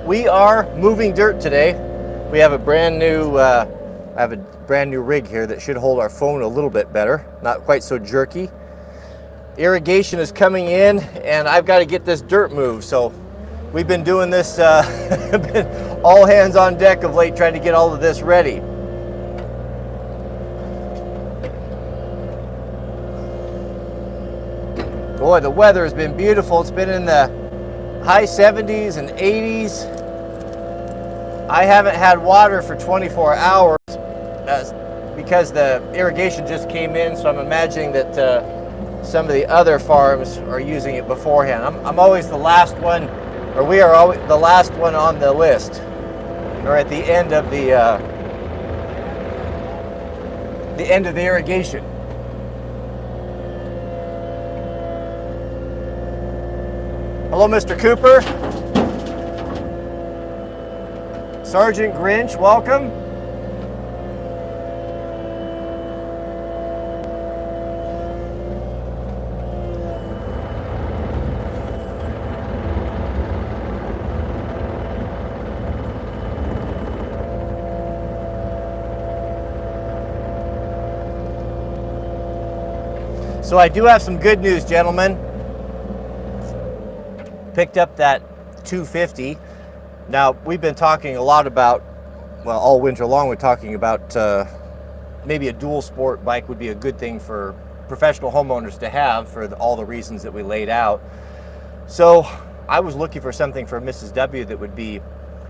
We are moving dirt today. We have a brand new, I have a brand new rig here that should hold our phone a little bit better, not quite so jerky. Irrigation is coming in, and I've got to get this dirt moved. So we've been doing this, all hands on deck of late, trying to get all of this ready. Boy, the weather has been beautiful. It's been in the high 70s and 80s. I haven't had water for 24 hours because the irrigation just came in, so I'm imagining that some of the other farms are using it beforehand. I'm always the last one, or we are always the last one on the list, or at the end of the irrigation. Hello, Mr. Cooper. Sergeant Grinch, welcome. So I do have some good news, gentlemen. Picked up that 250. Now, we've been talking a lot about, well, all winter long, we're talking about maybe a dual sport bike would be a good thing for professional homeowners to have for all the reasons that we laid out. So I was looking for something for Mrs. W that would be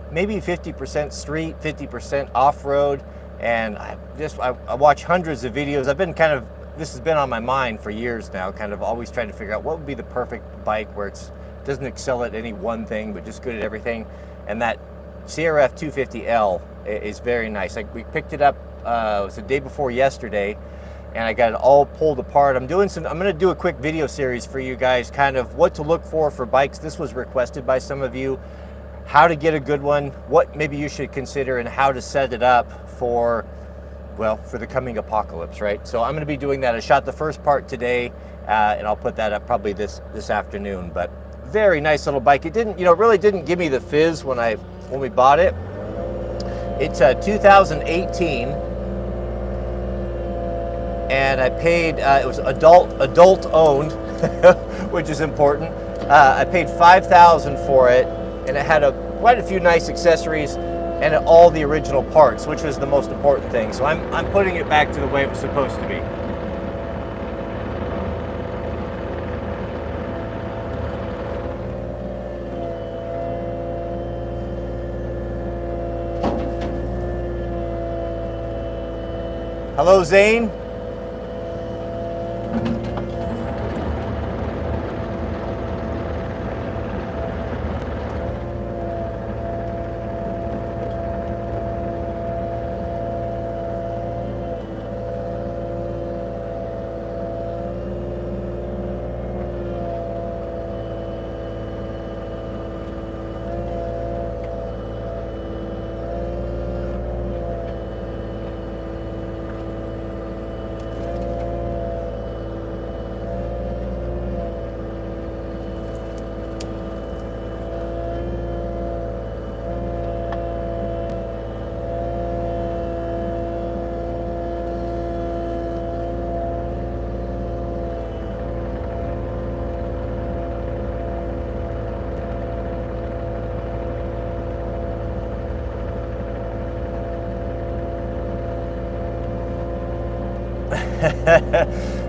maybe 50% street, 50% off-road. And I watch hundreds of videos. This has been on my mind for years now, kind of always trying to figure out what would be the perfect bike where it doesn't excel at any one thing, but just good at everything. And that CRF 250L is very nice. We picked it up, it was the day before yesterday, and I got it all pulled apart. I'm going to do a quick video series for you guys, kind of what to look for bikes. This was requested by some of you, how to get a good one, what maybe you should consider, and how to set it up for the coming apocalypse, right? So I'm going to be doing that. I shot the first part today, and I'll put that up probably this afternoon. But very nice little bike. It didn't, really didn't give me the fizz when we bought it. It's 2018, and I paid. It was adult owned, which is important. I paid $5,000 for it, and it had quite a few nice accessories and all the original parts, which was the most important thing. So I'm putting it back to the way it was supposed to be. Hello, Zane.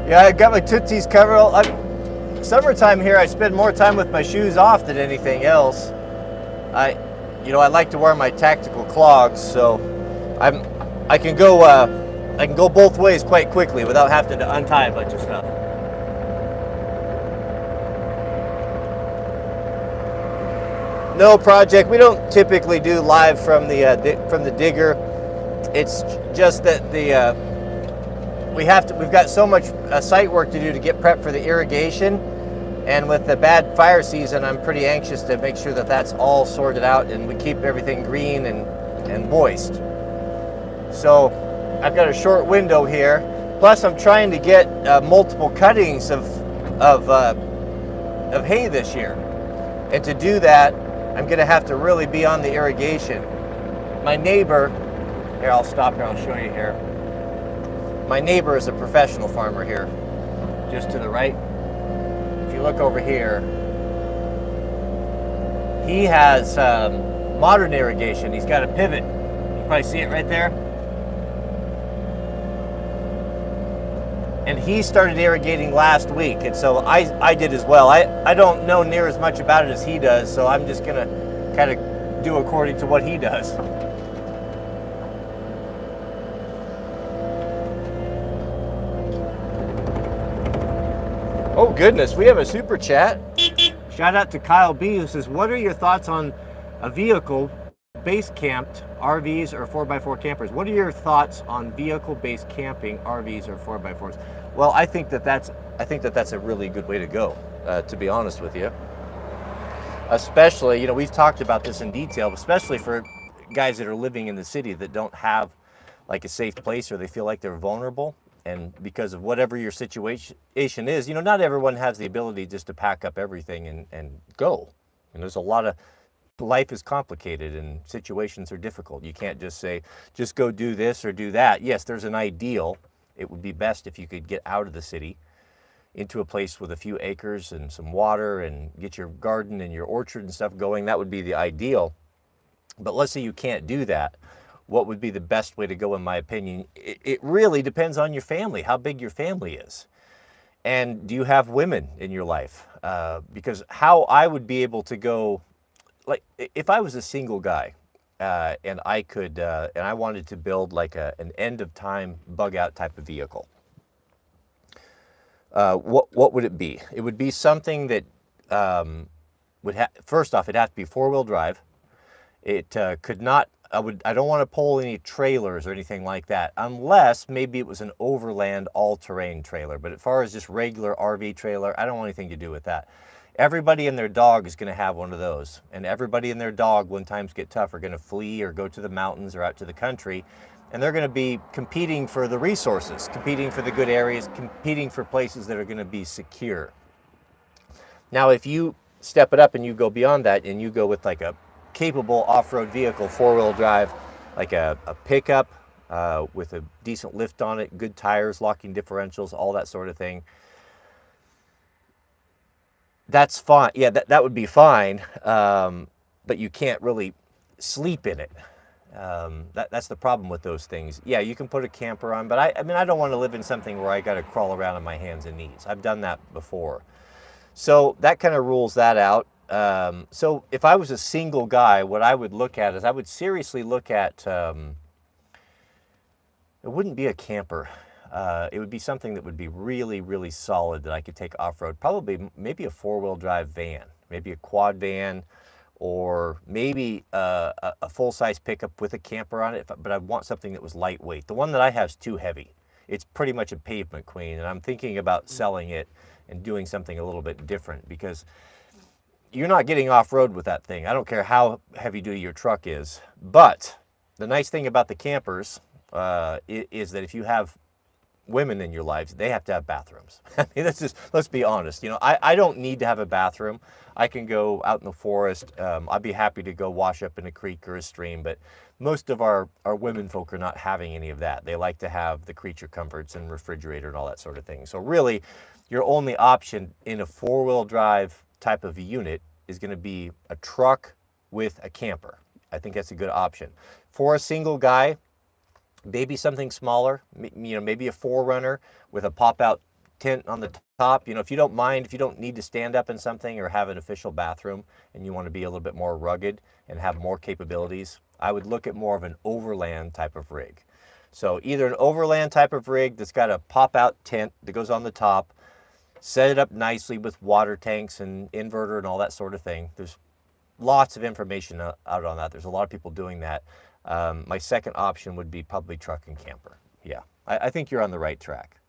Yeah, I got my tootsies covered. Summertime here, I spend more time with my shoes off than anything else. I like to wear my tactical clogs, so I can go both ways quite quickly without having to untie a bunch of stuff. No, Project, we don't typically do live from the digger. It's just that we've got so much site work to do to get prepped for the irrigation, and with the bad fire season, I'm pretty anxious to make sure that that's all sorted out and we keep everything green and moist. So I've got a short window here. Plus, I'm trying to get multiple cuttings of hay this year, and to do that, I'm gonna have to really be on the irrigation. My neighbor, here, I'll stop here, I'll show you here. My neighbor is a professional farmer here, just to the right. If you look over here, he has modern irrigation. He's got a pivot. You probably see it right there. And he started irrigating last week, and so I did as well. I don't know near as much about it as he does, so I'm just gonna kind of do according to what he does. Oh goodness, we have a super chat. Shout out to Kyle B, who says, what are your thoughts on a vehicle base camped RVs or 4x4 campers? What are your thoughts on vehicle-based camping RVs or 4x4s? Well, I think that that's a really good way to go, to be honest with you. Especially, you know, we've talked about this in detail, especially for guys that are living in the city that don't have like a safe place, or they feel like they're vulnerable. And because of whatever your situation is, you know, not everyone has the ability just to pack up everything and go. And there's a lot of, life is complicated and situations are difficult. You can't just say, just go do this or do that. Yes, there's an ideal. It would be best if you could get out of the city into a place with a few acres and some water and get your garden and your orchard and stuff going. That would be the ideal. But let's say you can't do that. What would be the best way to go, in my opinion? It really depends on your family, how big your family is. And do you have women in your life? Because how I would be able to go, like if I was a single guy and I could, and I wanted to build like an end of time bug out type of vehicle, what would it be? It would be something that first off, it'd have to be 4-wheel drive. It could not, I don't want to pull any trailers or anything like that, unless maybe it was an overland all-terrain trailer. But as far as just regular RV trailer, I don't want anything to do with that. Everybody and their dog is going to have one of those. And everybody and their dog, when times get tough, are going to flee or go to the mountains or out to the country. And they're going to be competing for the resources, competing for the good areas, competing for places that are going to be secure. Now, if you step it up and you go beyond that and you go with like a capable off-road vehicle, 4-wheel drive, like a pickup with a decent lift on it, good tires, locking differentials, all that sort of thing, that's fine. Yeah, that would be fine, but you can't really sleep in it. That's the problem with those things. Yeah, you can put a camper on, but I mean, I don't want to live in something where I got to crawl around on my hands and knees. I've done that before. So that kind of rules that out. So if I was a single guy, what I would look at is I would seriously look at, it wouldn't be a camper. It would be something that would be really, really solid that I could take off-road. Probably maybe a 4-wheel drive van, maybe a quad van, or maybe a full-size pickup with a camper on it, but I want something that was lightweight. The one that I have is too heavy. It's pretty much a pavement queen, and I'm thinking about selling it and doing something a little bit different, because you're not getting off-road with that thing. I don't care how heavy-duty your truck is. But the nice thing about the campers is that if you have women in your lives, they have to have bathrooms. I mean, let's be honest. You know, I don't need to have a bathroom. I can go out in the forest. I'd be happy to go wash up in a creek or a stream, but most of our women folk are not having any of that. They like to have the creature comforts and refrigerator and all that sort of thing. So really, your only option in a 4-wheel drive type of a unit is going to be a truck with a camper. I think that's a good option. For a single guy, maybe something smaller, you know, maybe a 4Runner with a pop-out tent on the top. You know, if you don't mind, if you don't need to stand up in something or have an official bathroom and you want to be a little bit more rugged and have more capabilities, I would look at more of an overland type of rig. So either an overland type of rig that's got a pop-out tent that goes on the top, set it up nicely with water tanks and inverter and all that sort of thing. There's lots of information out on that. There's a lot of people doing that. My second option would be probably truck and camper. Yeah, I think you're on the right track.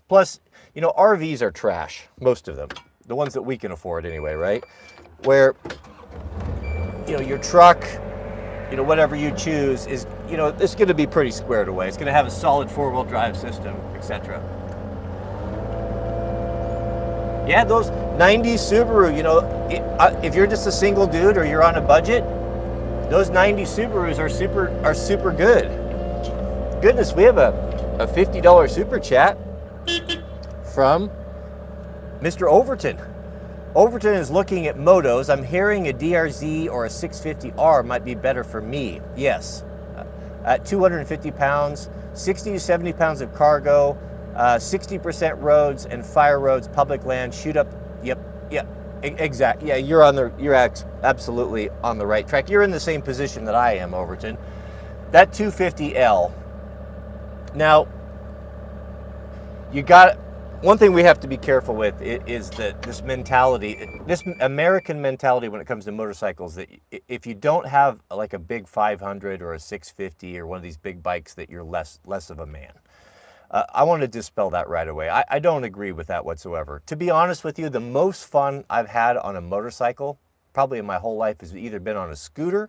Plus, you know, RVs are trash, most of them. The ones that we can afford anyway, right? Where, you know, your truck, you know, whatever you choose is, you know, it's going to be pretty squared away. It's going to have a solid 4-wheel drive system, etc. Yeah, 90s Subaru, you know, if you're just a single dude or you're on a budget, those 90s Subarus are super good. Goodness, we have a $50 super chat from Mr. Overton. Overton is looking at motos. I'm hearing a DRZ or a 650R might be better for me. Yes. At 250 pounds, 60 to 70 pounds of cargo, 60% roads and fire roads, public land, shoot up. Yep, exactly. Yeah, you're absolutely on the right track. You're in the same position that I am, Overton. That 250L. Now, one thing we have to be careful with is that this mentality, this American mentality when it comes to motorcycles, that if you don't have like a big 500 or a 650 or one of these big bikes, that you're less of a man. I want to dispel that right away. I don't agree with that whatsoever. To be honest with you, the most fun I've had on a motorcycle, probably in my whole life, has either been on a scooter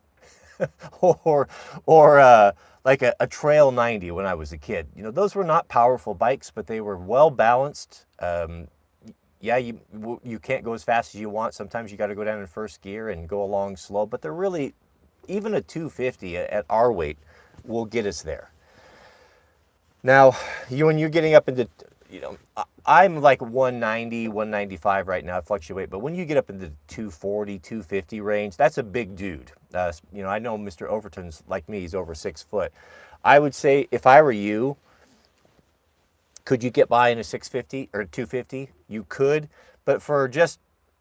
or like a Trail 90 when I was a kid. You know, those were not powerful bikes, but they were well balanced. Yeah, you can't go as fast as you want. Sometimes you got to go down in first gear and go along slow, but they're really, even a 250 at our weight will get us there. Now, when you're getting up into, you know, I'm like 190, 195 right now, I fluctuate, but when you get up into the 240, 250 range, that's a big dude. You know, I know Mr. Overton's like me, he's over 6 foot. I would say if I were you, could you get by in a 650 or 250? You could, but for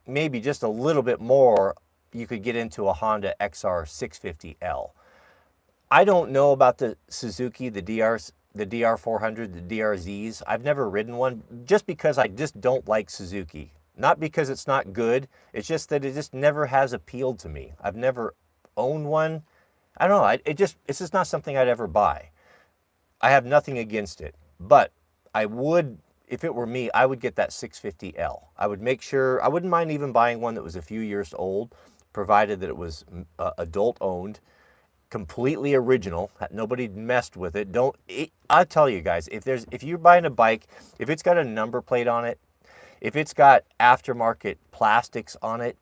maybe just a little bit more, you could get into a Honda XR 650L. I don't know about the Suzuki, the DR400, the DRZs. I've never ridden one just because I just don't like Suzuki. Not because it's not good, it's just that it just never has appealed to me. I've never owned one. I don't know, it's just not something I'd ever buy. I have nothing against it, but I would, if it were me, I would get that 650L. I would make sure, I wouldn't mind even buying one that was a few years old, provided that it was adult owned, completely original, nobody messed with it. I'll tell you guys, if you're buying a bike, if it's got a number plate on it, if it's got aftermarket plastics on it,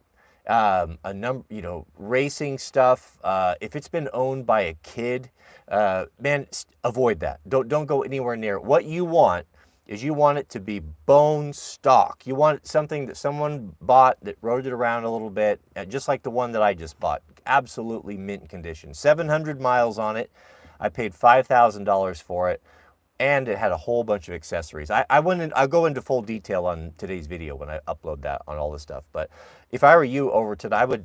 racing stuff, if it's been owned by a kid, man, avoid that. Don't go anywhere near it. What you want is you want it to be bone stock. You want something that someone bought that rode it around a little bit, just like the one that I just bought. Absolutely mint condition. 700 miles on it. I paid $5,000 for it, and it had a whole bunch of accessories. I'll go into full detail on today's video when I upload that on all this stuff. But if I were you, Overton, I would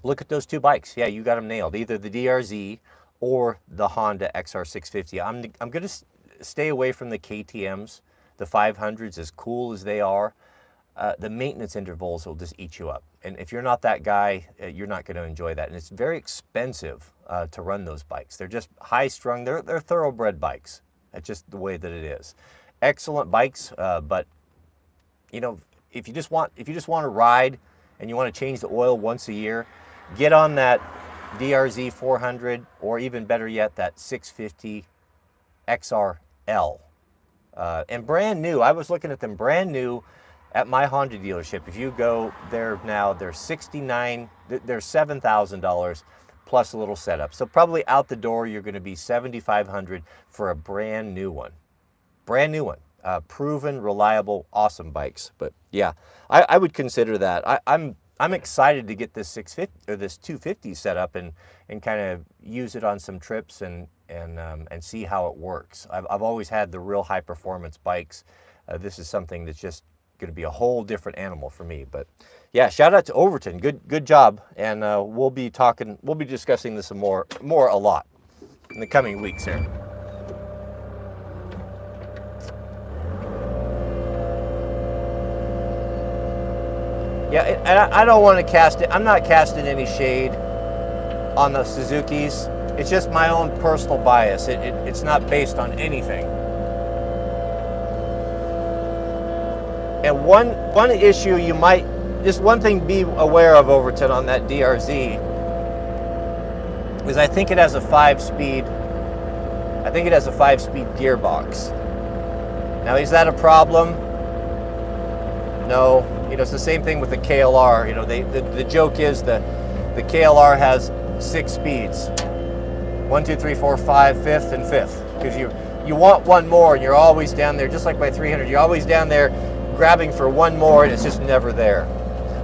look at those two bikes. Yeah, you got them nailed. Either the DRZ or the Honda XR650. I'm going to stay away from the KTMs, the 500s, as cool as they are. The maintenance intervals will just eat you up. And if you're not that guy, you're not going to enjoy that. And it's very expensive to run those bikes. They're just high-strung. They're thoroughbred bikes. That's just the way that it is. Excellent bikes, but you know, if you just want to ride and you want to change the oil once a year, get on that DRZ 400, or even better yet, that 650 XRL. And brand new. I was looking at them brand new at my Honda dealership. If you go there now, they're $7,000 plus a little setup. So probably out the door, you're going to be $7,500 for a brand new one. Brand new one. Proven, reliable, awesome bikes. But yeah, I would consider that. I'm excited to get this 650 or this 250 set up and kind of use it on some trips and see how it works. I've always had the real high performance bikes. This is something that's just going to be a whole different animal for me. But yeah, shout out to Overton. Good job. And we'll be discussing this more a lot in the coming weeks here. Yeah, and I don't want to cast it. I'm not casting any shade on the Suzukis. It's just my own personal bias. It's not based on anything. And one issue you might, just one thing be aware of, Overton, on that DRZ, is I think it has a 5-speed gearbox. Now, is that a problem? No, it's the same thing with the KLR. The joke is the KLR has 6 speeds. 1, 2, 3, 4, 5, fifth, and fifth. Because you want one more, and you're always down there, just like my 300. You're always down there grabbing for one more, and it's just never there.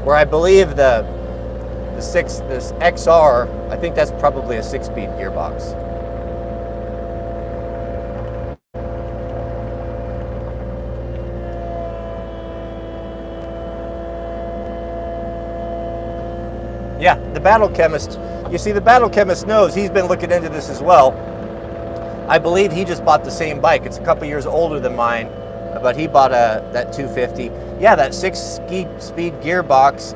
Where I believe this XR, I think that's probably a 6-speed gearbox. Yeah, the Battle Chemist. You see, the Battle Chemist knows. He's been looking into this as well. I believe he just bought the same bike. It's a couple years older than mine, but he bought that 250. Yeah, that 6-speed gearbox.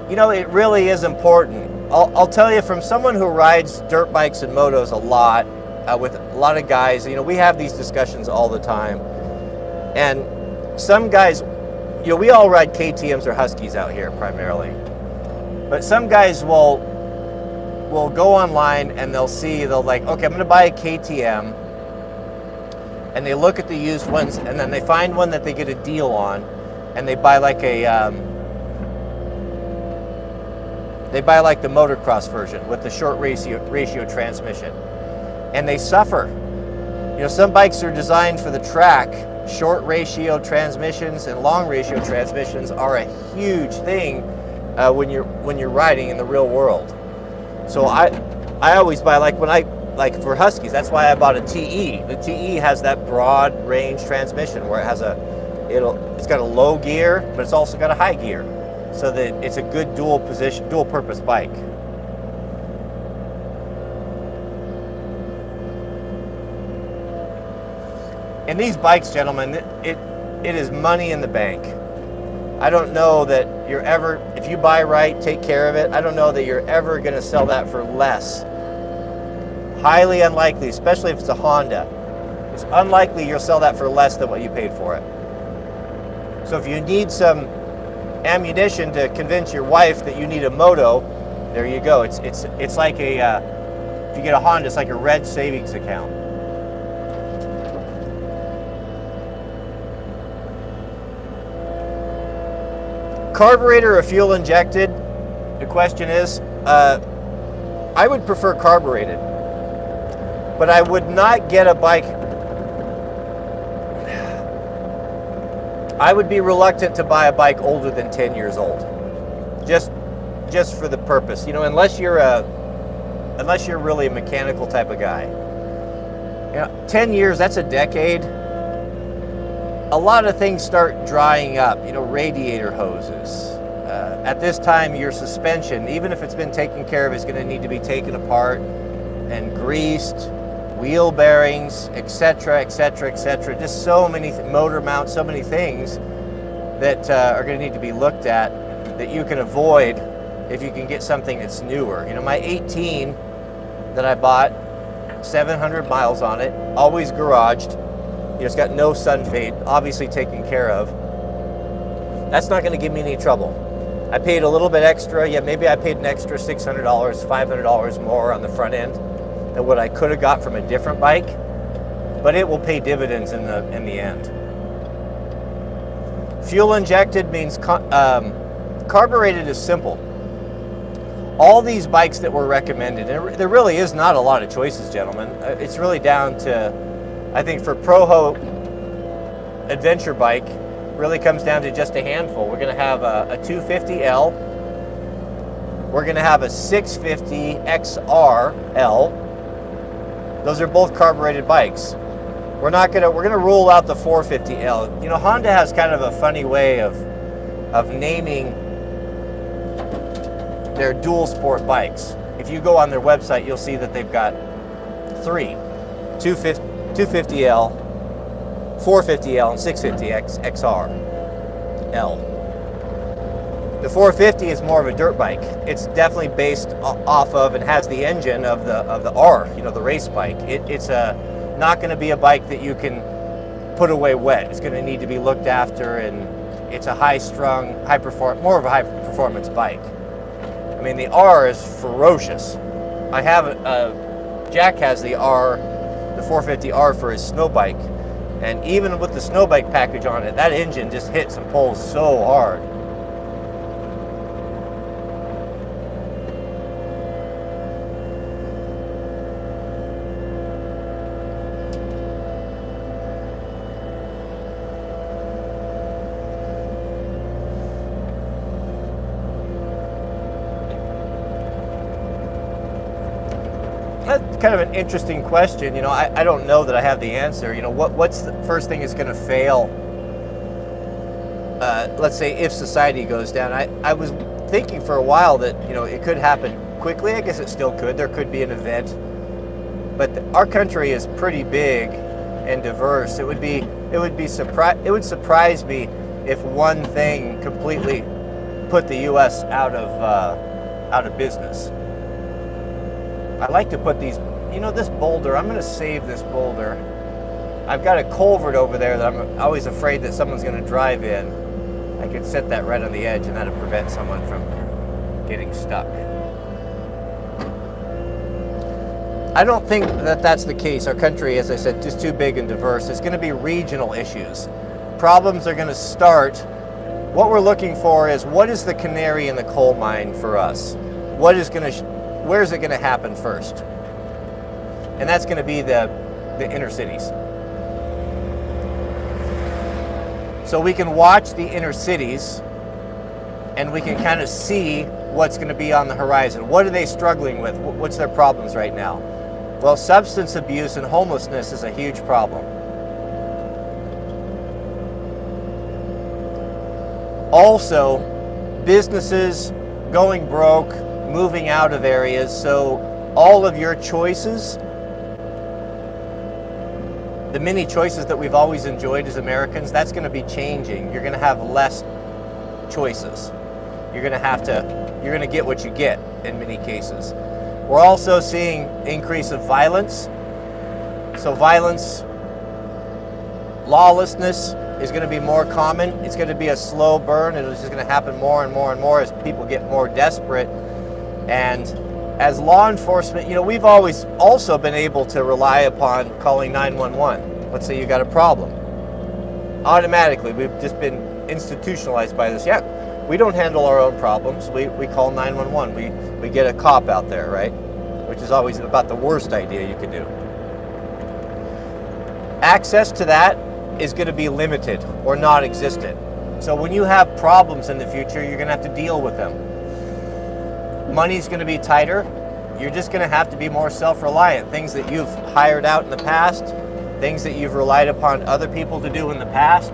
It really is important. I'll tell you, from someone who rides dirt bikes and motos a lot, with a lot of guys, we have these discussions all the time. And some guys, we all ride KTMs or Huskies out here primarily. But some guys will go online and they'll like, okay, I'm going to buy a KTM, and they look at the used ones, and then they find one that they get a deal on, and they buy like the motocross version with the short ratio transmission, and they suffer. Some bikes are designed for the track. Short ratio transmissions and long ratio transmissions are a huge thing when you're riding in the real world. So I always buy, like for Huskies, that's why I bought a TE. The TE has that broad range transmission where it's got a low gear, but it's also got a high gear, so that it's a good dual purpose bike. And these bikes, gentlemen, it is money in the bank. I don't know that you're ever, if you buy right, take care of it, I don't know that you're ever going to sell that for less. Highly unlikely, especially if it's a Honda. It's unlikely you'll sell that for less than what you paid for it. So if you need some ammunition to convince your wife that you need a moto, there you go. It's like if you get a Honda, it's like a red savings account. Carburetor or fuel injected? The question is, I would prefer carbureted, but I would not get a bike. I would be reluctant to buy a bike older than 10 years old, just for the purpose, unless you're really a mechanical type of guy. 10 years, that's a decade. A lot of things start drying up, radiator hoses. At this time, your suspension, even if it's been taken care of, is going to need to be taken apart and greased, wheel bearings, etc., etc., etc. Just so many motor mounts, so many things that are going to need to be looked at that you can avoid if you can get something that's newer. My 18 that I bought, 700 miles on it, always garaged. It's got no sun fade, obviously taken care of. That's not going to give me any trouble. I paid a little bit extra. Yeah, maybe I paid an extra $600, $500 more on the front end than what I could have got from a different bike, but it will pay dividends in the end. Fuel injected means carbureted is simple. All these bikes that were recommended, and there really is not a lot of choices, gentlemen. It's really down to, I think, for Proho adventure bike, really comes down to just a handful. We're going to have a 250L. We're going to have a 650 XRL. Those are both carbureted bikes. We're going to rule out the 450L. Honda has kind of a funny way of naming their dual sport bikes. If you go on their website, you'll see that they've got 3: 250L, 450L, and 650 XRL. The 450 is more of a dirt bike. It's definitely based off of and has the engine of the R, the race bike. It's not going to be a bike that you can put away wet. It's going to need to be looked after, and it's a high-strung, more of a high-performance bike. I mean, the R is ferocious. Jack has the 450R for his snow bike, And even with the snow bike package on it, that engine just hits and pulls so hard. That's kind of an interesting question. You know, I don't know that I have the answer. You know, what's the first thing that's going to fail? Let's say if society goes down. I was thinking for a while that, you know, it could happen quickly. I guess it still could. There could be an event. But our country is pretty big and diverse. It would surprise me if one thing completely put the U.S. out of business. I like to put these, you know, this boulder, I'm going to save this boulder. I've got a culvert over there that I'm always afraid that someone's going to drive in. I could set that right on the edge and that'll prevent someone from getting stuck. I don't think that that's the case. Our country, as I said, just too big and diverse. It's going to be regional issues. Problems are going to start. What we're looking for is, what is the canary in the coal mine for us? Where's it going to happen first? And that's going to be the inner cities. So we can watch the inner cities and we can kind of see what's going to be on the horizon. What are they struggling with? What's their problems right now? Well, substance abuse and homelessness is a huge problem. Also, businesses going broke, moving out of areas, so all of your choices, the many choices that we've always enjoyed as Americans, that's going to be changing. You're going to have less choices. You're going to get what you get in many cases. We're also seeing increase of violence. So violence, lawlessness is going to be more common. It's going to be a slow burn. It's just going to happen more and more and more as people get more desperate. And as law enforcement, you know, we've always also been able to rely upon calling 911. Let's say you got a problem. Automatically, we've just been institutionalized by this. Yeah, we don't handle our own problems. We call 911. We get a cop out there, right? Which is always about the worst idea you could do. Access to that is going to be limited or non-existent. So when you have problems in the future, you're going to have to deal with them. Money's going to be tighter. You're just going to have to be more self-reliant. Things that you've hired out in the past, things that you've relied upon other people to do in the past,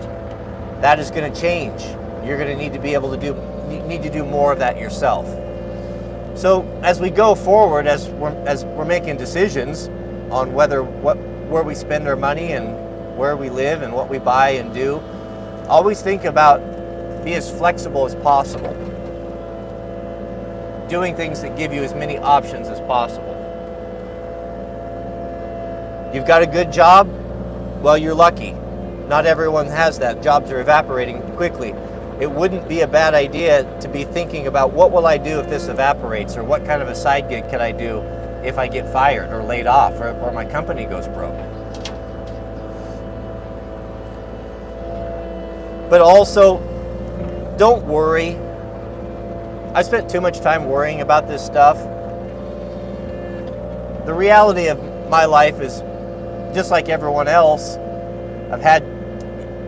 that is going to change. You're going to need to be able to do more of that yourself. So as we go forward, as we're making decisions on where we spend our money and where we live and what we buy and do, always think about, be as flexible as possible. Doing things that give you as many options as possible. You've got a good job? Well, you're lucky. Not everyone has that. Jobs are evaporating quickly. It wouldn't be a bad idea to be thinking about, what will I do if this evaporates, or what kind of a side gig can I do if I get fired or laid off or my company goes broke. But also, don't worry. I spent too much time worrying about this stuff. The reality of my life is, just like everyone else, I've had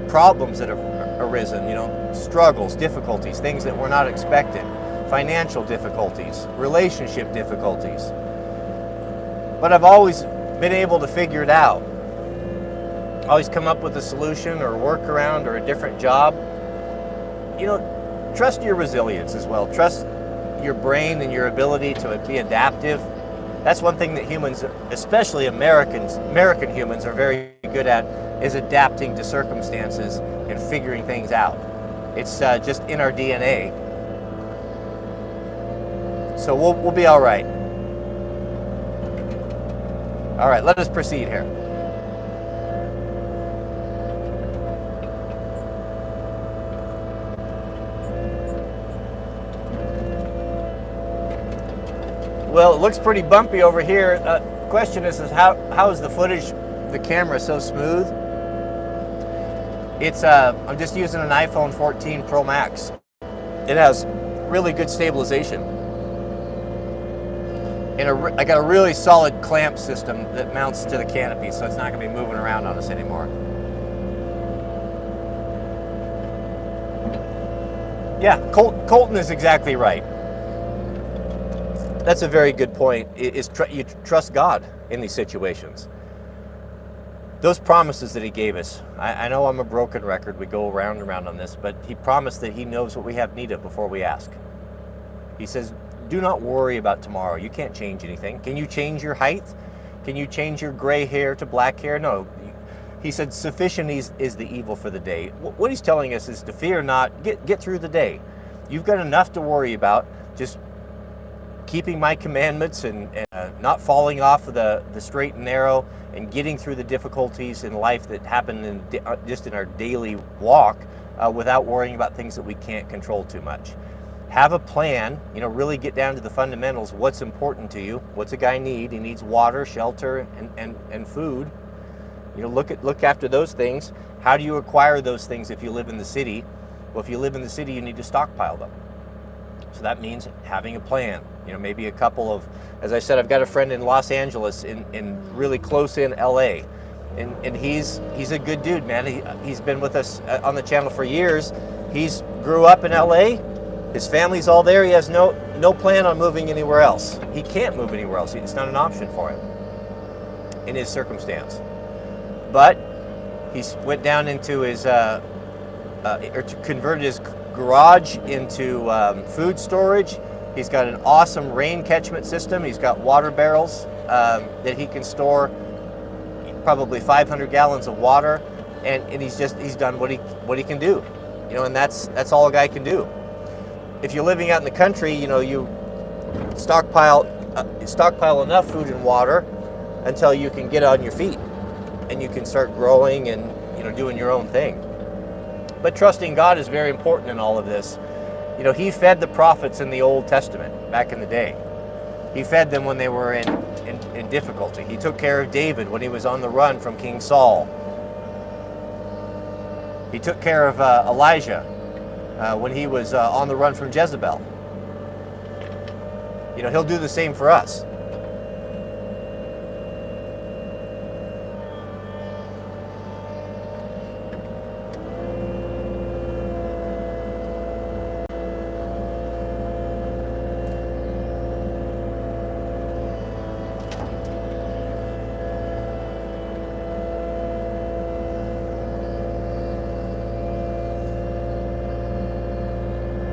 problems that have arisen, you know, struggles, difficulties, things that were not expected, financial difficulties, relationship difficulties. But I've always been able to figure it out. Always come up with a solution or a workaround or a different job. You know, trust your resilience as well. Trust your brain and your ability to be adaptive. That's one thing that humans, especially American humans, are very good at, is adapting to circumstances and figuring things out. It's just in our DNA. So we'll be all right. All right, let us proceed here. Well, it looks pretty bumpy over here. Question is how is the footage, the camera so smooth? It's I'm just using an iPhone 14 Pro Max. It has really good stabilization. And I got a really solid clamp system that mounts to the canopy, so it's not going to be moving around on us anymore. Yeah, Colton is exactly right. That's a very good point. You trust God in these situations. Those promises that he gave us, I know I'm a broken record, we go around and around on this, but he promised that he knows what we have need of before we ask. He says, do not worry about tomorrow. You can't change anything. Can you change your height? Can you change your gray hair to black hair? No. He said, sufficient is the evil for the day. What he's telling us is to fear not, get through the day. You've got enough to worry about. Just keeping my commandments and not falling off of the straight and narrow and getting through the difficulties in life that happen just in our daily walk without worrying about things that we can't control too much. Have a plan, really get down to the fundamentals. What's important to you? What's a guy need? He needs water, shelter, and food. Look after those things. How do you acquire those things if you live in the city? Well, if you live in the city, you need to stockpile them. So that means having a plan. Maybe a couple of, as I said, I've got a friend in Los Angeles, in really close in LA, and he's a good dude, man. He's been with us on the channel for years. He's grew up in LA. His family's all there. He has no plan on moving anywhere else. He can't move anywhere else. It's not an option for him in his circumstance. But he went down into his, converted his garage into food storage. He's got an awesome rain catchment system. He's got water barrels that he can store probably 500 gallons of water, and he's done what he can do, and that's all a guy can do. If you're living out in the country, you stockpile enough food and water until you can get on your feet and you can start growing and doing your own thing. But trusting God is very important in all of this. He fed the prophets in the Old Testament back in the day. He fed them when they were in difficulty. He took care of David when he was on the run from King Saul. He took care of Elijah when he was on the run from Jezebel. He'll do the same for us.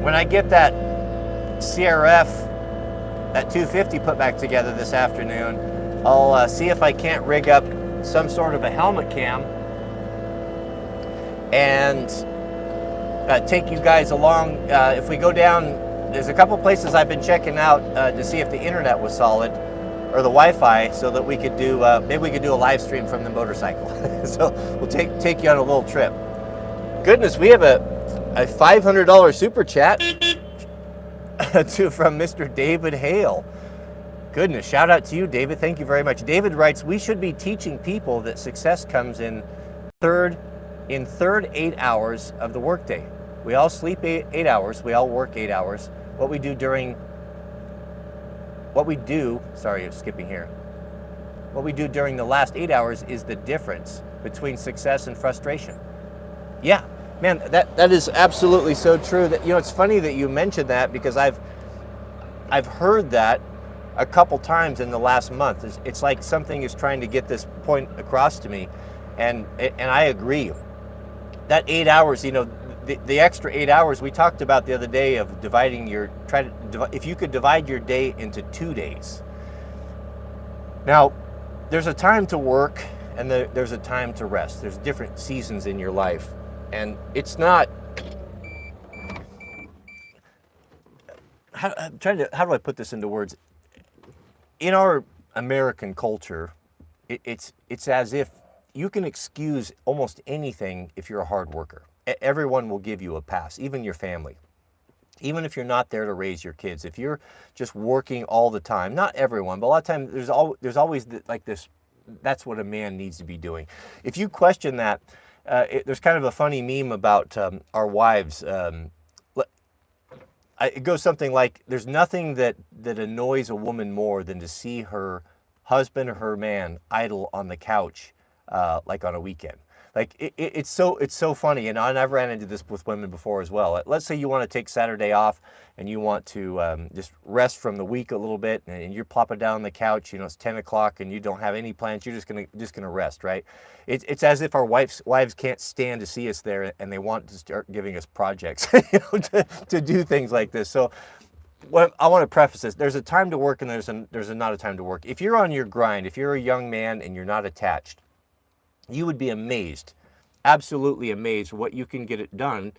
When I get that CRF, that 250 put back together this afternoon, I'll see if I can't rig up some sort of a helmet cam and take you guys along. If we go down, there's a couple places I've been checking out to see if the internet was solid or the Wi-Fi, so that we could do, maybe we could do a live stream from the motorcycle. So we'll take you on a little trip. Goodness, we have a $500 super chat from Mr. David Hale. Goodness, shout out to you, David. Thank you very much. David writes, we should be teaching people that success comes in third 8 hours of the workday. We all sleep 8 hours. We all work 8 hours. What we do, sorry, I'm skipping here. What we do during the last 8 hours is the difference between success and frustration. Yeah. Man, that is absolutely so true. That it's funny that you mentioned that, because I've heard that a couple times in the last month. It's like something is trying to get this point across to me, and I agree. That 8 hours, the extra 8 hours we talked about the other day of if you could divide your day into 2 days. Now, there's a time to work and there's a time to rest. There's different seasons in your life. And it's not, how do I put this into words? In our American culture, it's as if you can excuse almost anything if you're a hard worker. Everyone will give you a pass, even your family. Even if you're not there to raise your kids, if you're just working all the time, not everyone, but a lot of times there's always like this, that's what a man needs to be doing. If you question that, there's kind of a funny meme about our wives. It goes something like, there's nothing that annoys a woman more than to see her husband or her man idle on the couch, like on a weekend. Like it's so funny, and I've ran into this with women before as well. Let's say you want to take Saturday off and you want to just rest from the week a little bit, and you're plopping down on the couch. You know, it's 10 o'clock and you don't have any plans. You're just gonna rest, right? It's as if our wives can't stand to see us there, and they want to start giving us projects, you know, to do things like this. So, I want to preface this: there's a time to work, and there's not a time to work. If you're on your grind, if you're a young man and you're not attached, you would be amazed, absolutely amazed, what you can get it done.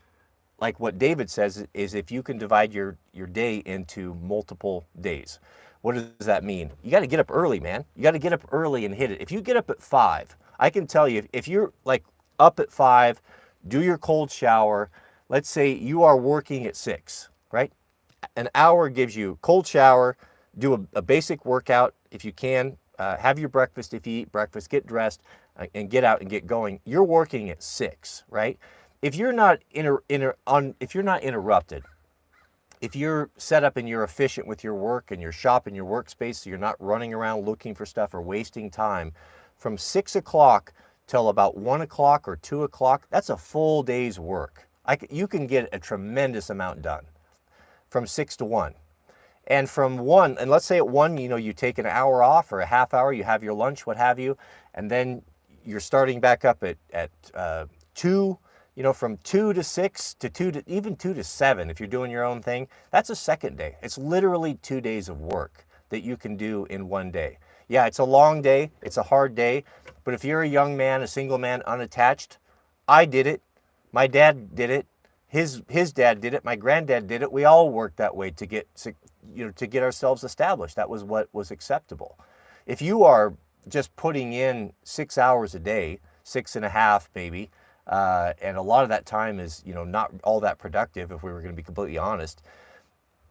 Like what David says is, if you can divide your day into multiple days. What does that mean? You got to get up early, man. You got to get up early and hit it. If you get up at 5, I can tell you, if you're like up at 5, do your cold shower. Let's say you are working at 6, right? An hour gives you cold shower, do a basic workout if you can, have your breakfast if you eat breakfast, get dressed, and get out and get going. You're working at 6, right? If you're not if you're not interrupted, if you're set up and you're efficient with your work and your shop and your workspace, so you're not running around looking for stuff or wasting time, from 6 o'clock till about 1 o'clock or 2 o'clock, that's a full day's work. You can get a tremendous amount done from 6 to 1. And from 1, and let's say at 1, you know, you take an hour off or a half hour, you have your lunch, what have you, and then you're starting back up at 2, you know, from 2 to 6 to 2 to even 2 to 7, if you're doing your own thing, that's a second day. It's literally 2 days of work that you can do in one day. Yeah, it's a long day, it's a hard day, but if you're a young man, a single man, unattached, I did it, my dad did it, his dad did it, my granddad did it. We all worked that way to get, you know, to get ourselves established. That was what was acceptable. If you are just putting in 6 hours a day, 6.5 maybe, and a lot of that time is, you know, not all that productive, if we were going to be completely honest,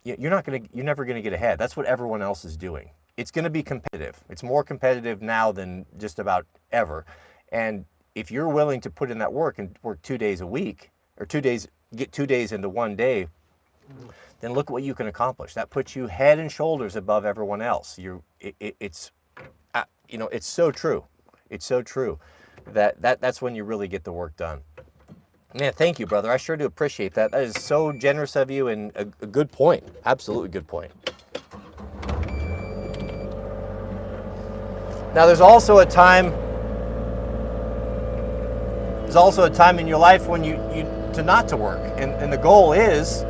you're never going to get ahead. That's what everyone else is doing. It's going to be competitive. It's more competitive now than just about ever. And if you're willing to put in that work and work 2 days a week, or 2 days, get 2 days into one day, then look what you can accomplish. That puts you head and shoulders above everyone else. It's you know, it's so true. It's so true that's when you really get the work done. Yeah, thank you, brother. I sure do appreciate that. That is so generous of you, and a good point. Absolutely good point. Now, there's also a time in your life when you not to work, and the goal is,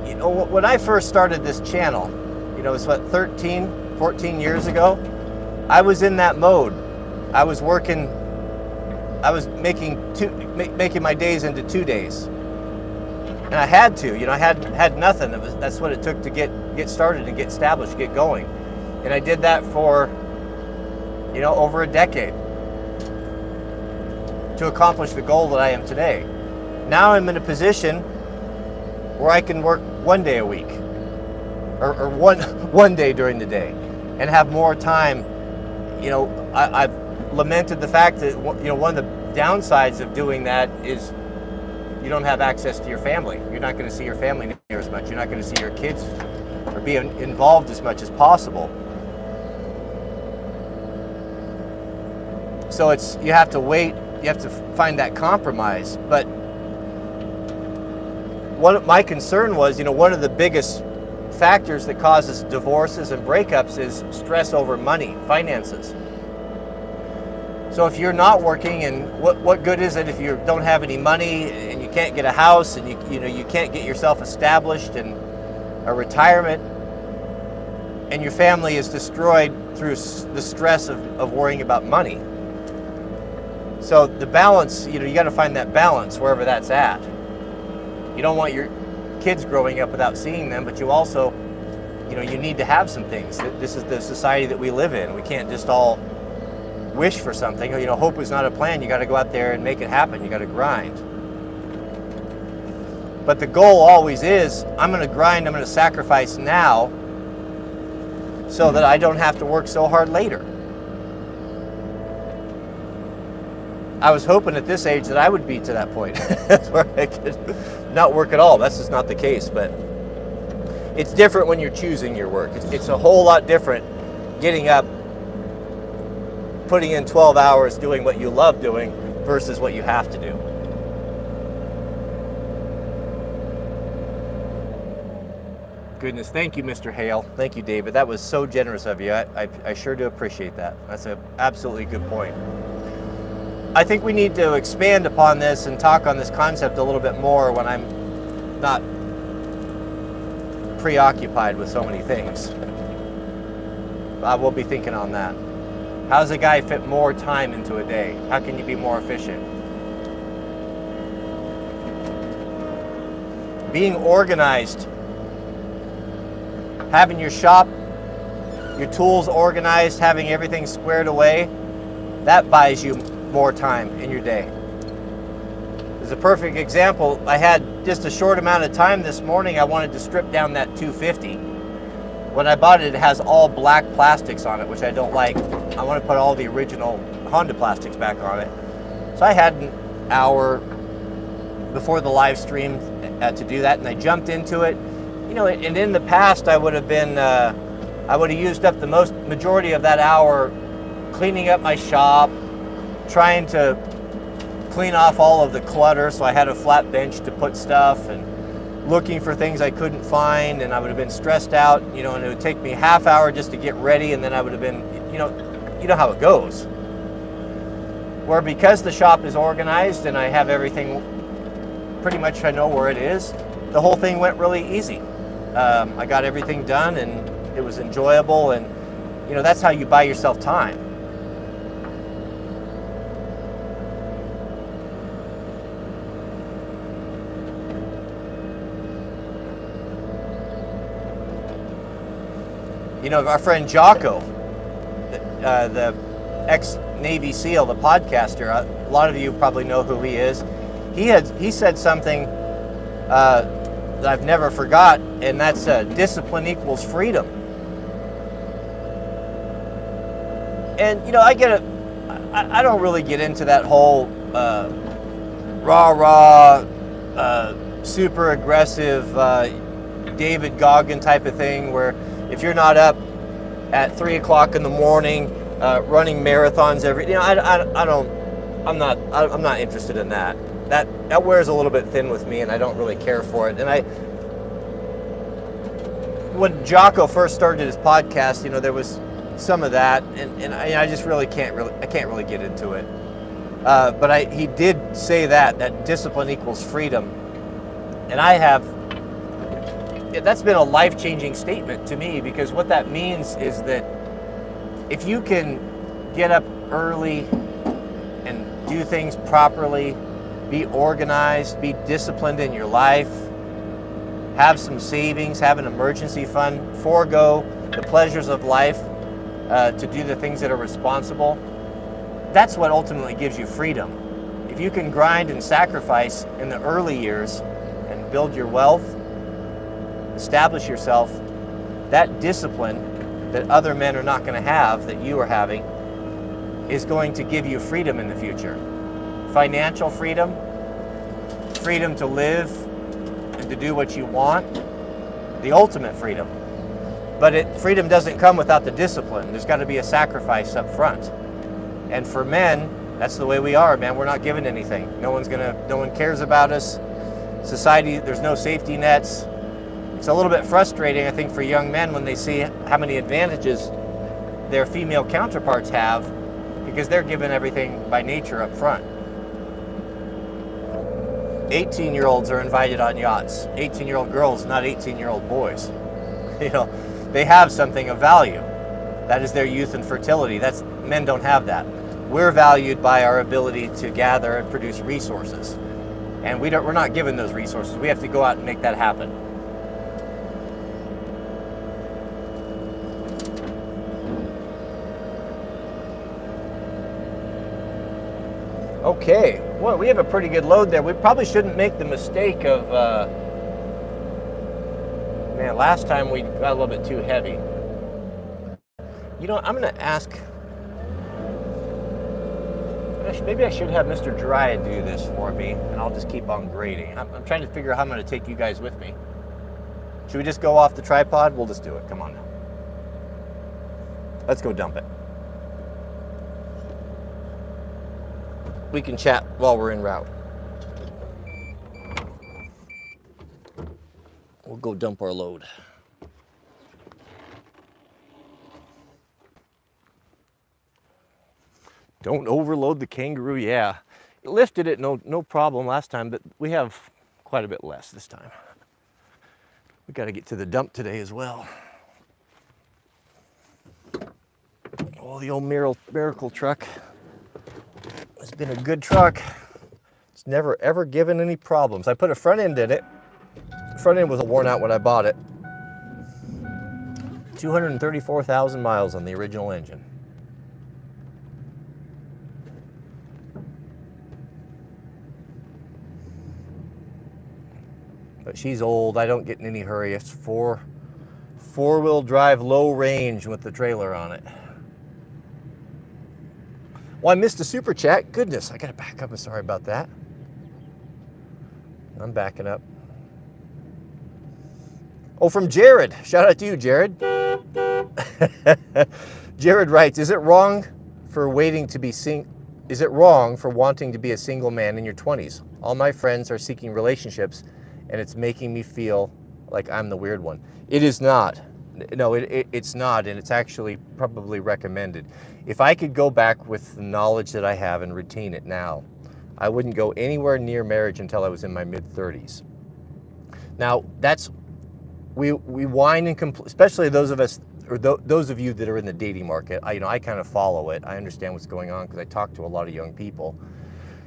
you know, when I first started this channel, you know, it's what, 14 years ago, I was in that mode. I was working, I was making my days into 2 days, and I had to, you know, I had nothing. That's what it took to get started and get established, get going, and I did that for, you know, over a decade to accomplish the goal that I am today. Now I'm in a position where I can work 1 day a week, or one day during the day, and have more time. You know, I've lamented the fact that, you know, one of the downsides of doing that is you don't have access to your family. You're not going to see your family near as much. You're not going to see your kids or be involved as much as possible. So you have to wait. You have to find that compromise. But my concern was, you know, one of the biggest factors that causes divorces and breakups is stress over money, finances. So if you're not working, and what good is it if you don't have any money and you can't get a house, and you can't get yourself established in a retirement, and your family is destroyed through the stress of worrying about money. So the balance, you know, you got to find that balance wherever that's at. You don't want your kids growing up without seeing them, but you also, you know, you need to have some things. This is the society that we live in. We can't just all wish for something. You know, hope is not a plan. You got to go out there and make it happen. You got to grind. But the goal always is, I'm going to grind, I'm going to sacrifice now so that I don't have to work so hard later. I was hoping at this age that I would be to that point where I could not work at all. That's just not the case, but it's different when you're choosing your work. It's a whole lot different getting up, putting in 12 hours doing what you love doing versus what you have to do. Goodness, thank you, Mr. Hale. Thank you, David. That was so generous of you. I sure do appreciate that. That's an absolutely good point. I think we need to expand upon this and talk on this concept a little bit more when I'm not preoccupied with so many things. I will be thinking on that. How does a guy fit more time into a day? How can you be more efficient? Being organized. Having your shop, your tools organized, having everything squared away, that buys you more time in your day. As a perfect example, I had just a short amount of time this morning. I wanted to strip down that 250. When I bought it, it has all black plastics on it, which I don't like. I want to put all the original Honda plastics back on it. So I had an hour before the live stream to do that, and I jumped into it. You know, and in the past, I would have used up the majority of that hour cleaning up my shop, trying to clean off all of the clutter, so I had a flat bench to put stuff, and looking for things I couldn't find, and I would have been stressed out, you know, and it would take me a half hour just to get ready, and then I would have been, you know how it goes. Where because the shop is organized and I have everything, pretty much I know where it is, the whole thing went really easy. I got everything done, and it was enjoyable, and you know, that's how you buy yourself time. You know, our friend Jocko, the ex-Navy SEAL, the podcaster, a lot of you probably know who he is. He said something that I've never forgot, and that's discipline equals freedom. And you know, I get it. I don't really get into that whole rah-rah, super aggressive David Goggin type of thing, where if you're not up at 3 o'clock in the morning running marathons I'm not interested in that. That wears a little bit thin with me, and I don't really care for it. And when Jocko first started his podcast, you know, there was some of that, and I just really can't really get into it. But he did say that discipline equals freedom, and that's been a life-changing statement to me, because what that means is that if you can get up early and do things properly, be organized, be disciplined in your life, have some savings, have an emergency fund, forego the pleasures of life to do the things that are responsible, that's what ultimately gives you freedom. If you can grind and sacrifice in the early years and build your wealth, establish yourself, that discipline that other men are not going to have, that you are having, is going to give you freedom in the future. Financial freedom, freedom to live and to do what you want, the ultimate freedom. But freedom doesn't come without the discipline. There's got to be a sacrifice up front. And for men, that's the way we are, man. We're not given anything. No one cares about us. Society, there's no safety nets. It's a little bit frustrating, I think, for young men when they see how many advantages their female counterparts have, because they're given everything by nature up front. 18-year-olds are invited on yachts. 18-year-old girls, not 18-year-old boys. You know, they have something of value. That is their youth and fertility. Men don't have that. We're valued by our ability to gather and produce resources. And we're not given those resources. We have to go out and make that happen. Okay, well, we have a pretty good load there. We probably shouldn't make the mistake of, man, last time we got a little bit too heavy. You know, I'm going to Maybe I should have Mr. Dryad do this for me, and I'll just keep on grading. I'm trying to figure out how I'm going to take you guys with me. Should we just go off the tripod? We'll just do it. Come on now. Let's go dump it. We can chat while we're en route. We'll go dump our load. Don't overload the Kangaroo. Yeah, it lifted it no problem last time, but we have quite a bit less this time. We got to get to the dump today as well. Oh, the old miracle truck. It's been a good truck. It's never ever given any problems. I put a front end in it. The front end was worn out when I bought it. 234,000 miles on the original engine. But she's old. I don't get in any hurry. It's four-wheel drive, low range with the trailer on it. Well, I missed a super chat. Goodness, I got to back up. I'm sorry about that. I'm backing up. Oh, from Jared. Shout out to you, Jared. Jared writes, is it wrong for wanting to be a single man in your 20s? All my friends are seeking relationships, and it's making me feel like I'm the weird one. It is not. No, it's not, and it's actually probably recommended. If I could go back with the knowledge that I have and retain it now, I wouldn't go anywhere near marriage until I was in my mid-30s. Now, we whine and complain, especially those of us, or those of you that are in the dating market. I kind of follow it. I understand what's going on because I talk to a lot of young people.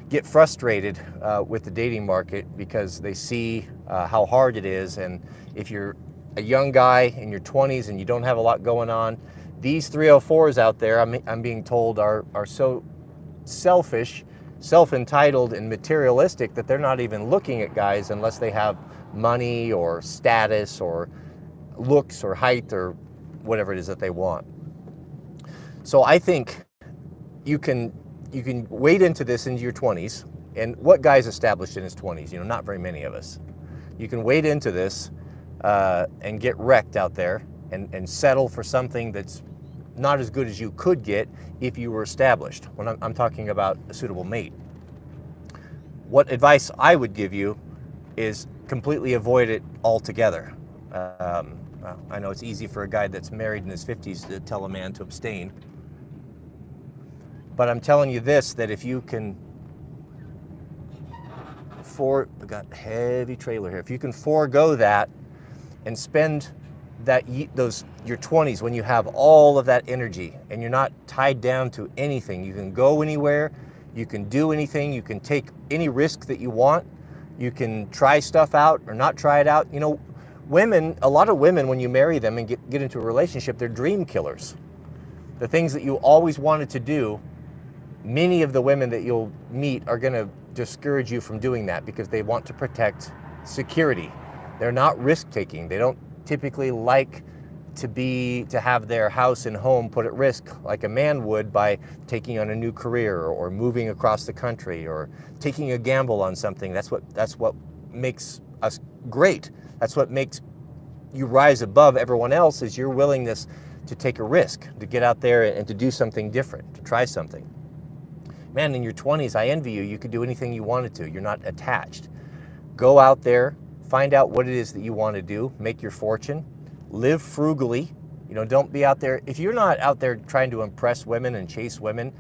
Get frustrated with the dating market because they see how hard it is, and if you're a young guy in your 20s and you don't have a lot going on, these 304s out there, I'm being told, are so selfish, self-entitled, and materialistic that they're not even looking at guys unless they have money or status or looks or height or whatever it is that they want. So I think you can wade into this into your 20s, and what guy's established in his 20s? Not very many of us. You can wade into this and get wrecked out there and settle for something that's not as good as you could get if you were established. When I'm talking about a suitable mate. What advice I would give you is completely avoid it altogether. I know it's easy for a guy that's married in his 50s to tell a man to abstain. But I'm telling you this, that if you can, we got heavy trailer here. If you can forego that and spend your 20s when you have all of that energy and you're not tied down to anything, you can go anywhere, you can do anything, you can take any risk that you want, you can try stuff out or not try it out. A lot of women, when you marry them and get into a relationship, they're dream killers. The things that you always wanted to do, many of the women that you'll meet are going to discourage you from doing that because they want to protect security. They're not risk-taking. They don't typically like to have their house and home put at risk like a man would by taking on a new career or moving across the country or taking a gamble on something. That's what makes us great. That's what makes you rise above everyone else, is your willingness to take a risk, to get out there and to do something different, to try something. Man, in your 20s, I envy you. You could do anything you wanted to. You're not attached. Go out there, find out what it is that you want to do, make your fortune, live frugally. Don't be out there. If you're not out there trying to impress women and chase women,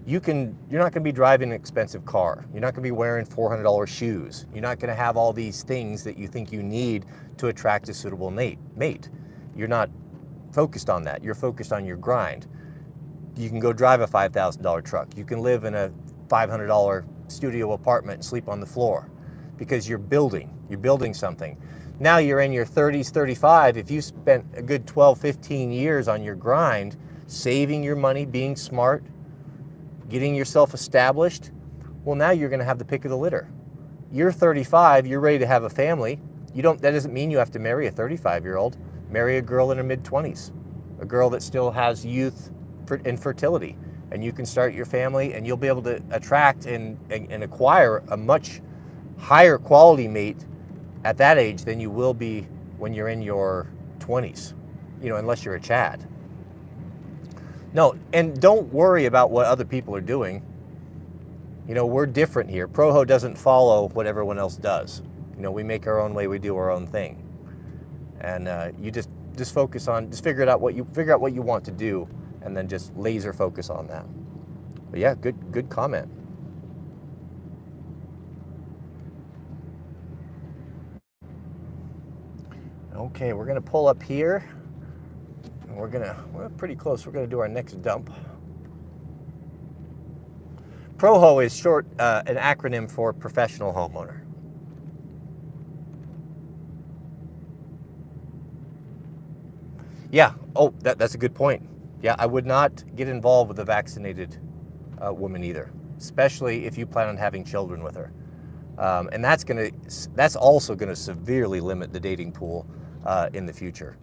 you're not going to be driving an expensive car. You're not going to be wearing $400 shoes. You're not going to have all these things that you think you need to attract a suitable mate. You're not focused on that. You're focused on your grind. You can go drive a $5,000 truck. You can live in a $500 studio apartment and sleep on the floor because you're building something. Now you're in your 30s, 35. If you spent a good 12, 15 years on your grind, saving your money, being smart, getting yourself established, well, now you're going to have the pick of the litter. You're 35, you're ready to have a family. That doesn't mean you have to marry a 35-year-old. Marry a girl in her mid-20s, a girl that still has youth and fertility. and you can start your family, and you'll be able to attract and acquire a much higher quality mate at that age than you will be when you're in your 20s, you know, unless you're a Chad. No, and don't worry about what other people are doing. You know, we're different here. Proho doesn't follow what everyone else does. You know, we make our own way, we do our own thing. And you just focus on, just figure out what you want to do, and then just laser focus on that. But yeah, good comment. Okay, we're gonna pull up here, and we're pretty close. We're gonna do our next dump. ProHo is short, an acronym for professional homeowner. Yeah, oh, that's a good point. Yeah, I would not get involved with a vaccinated woman either, especially if you plan on having children with her. And that's also gonna severely limit the dating pool in the future.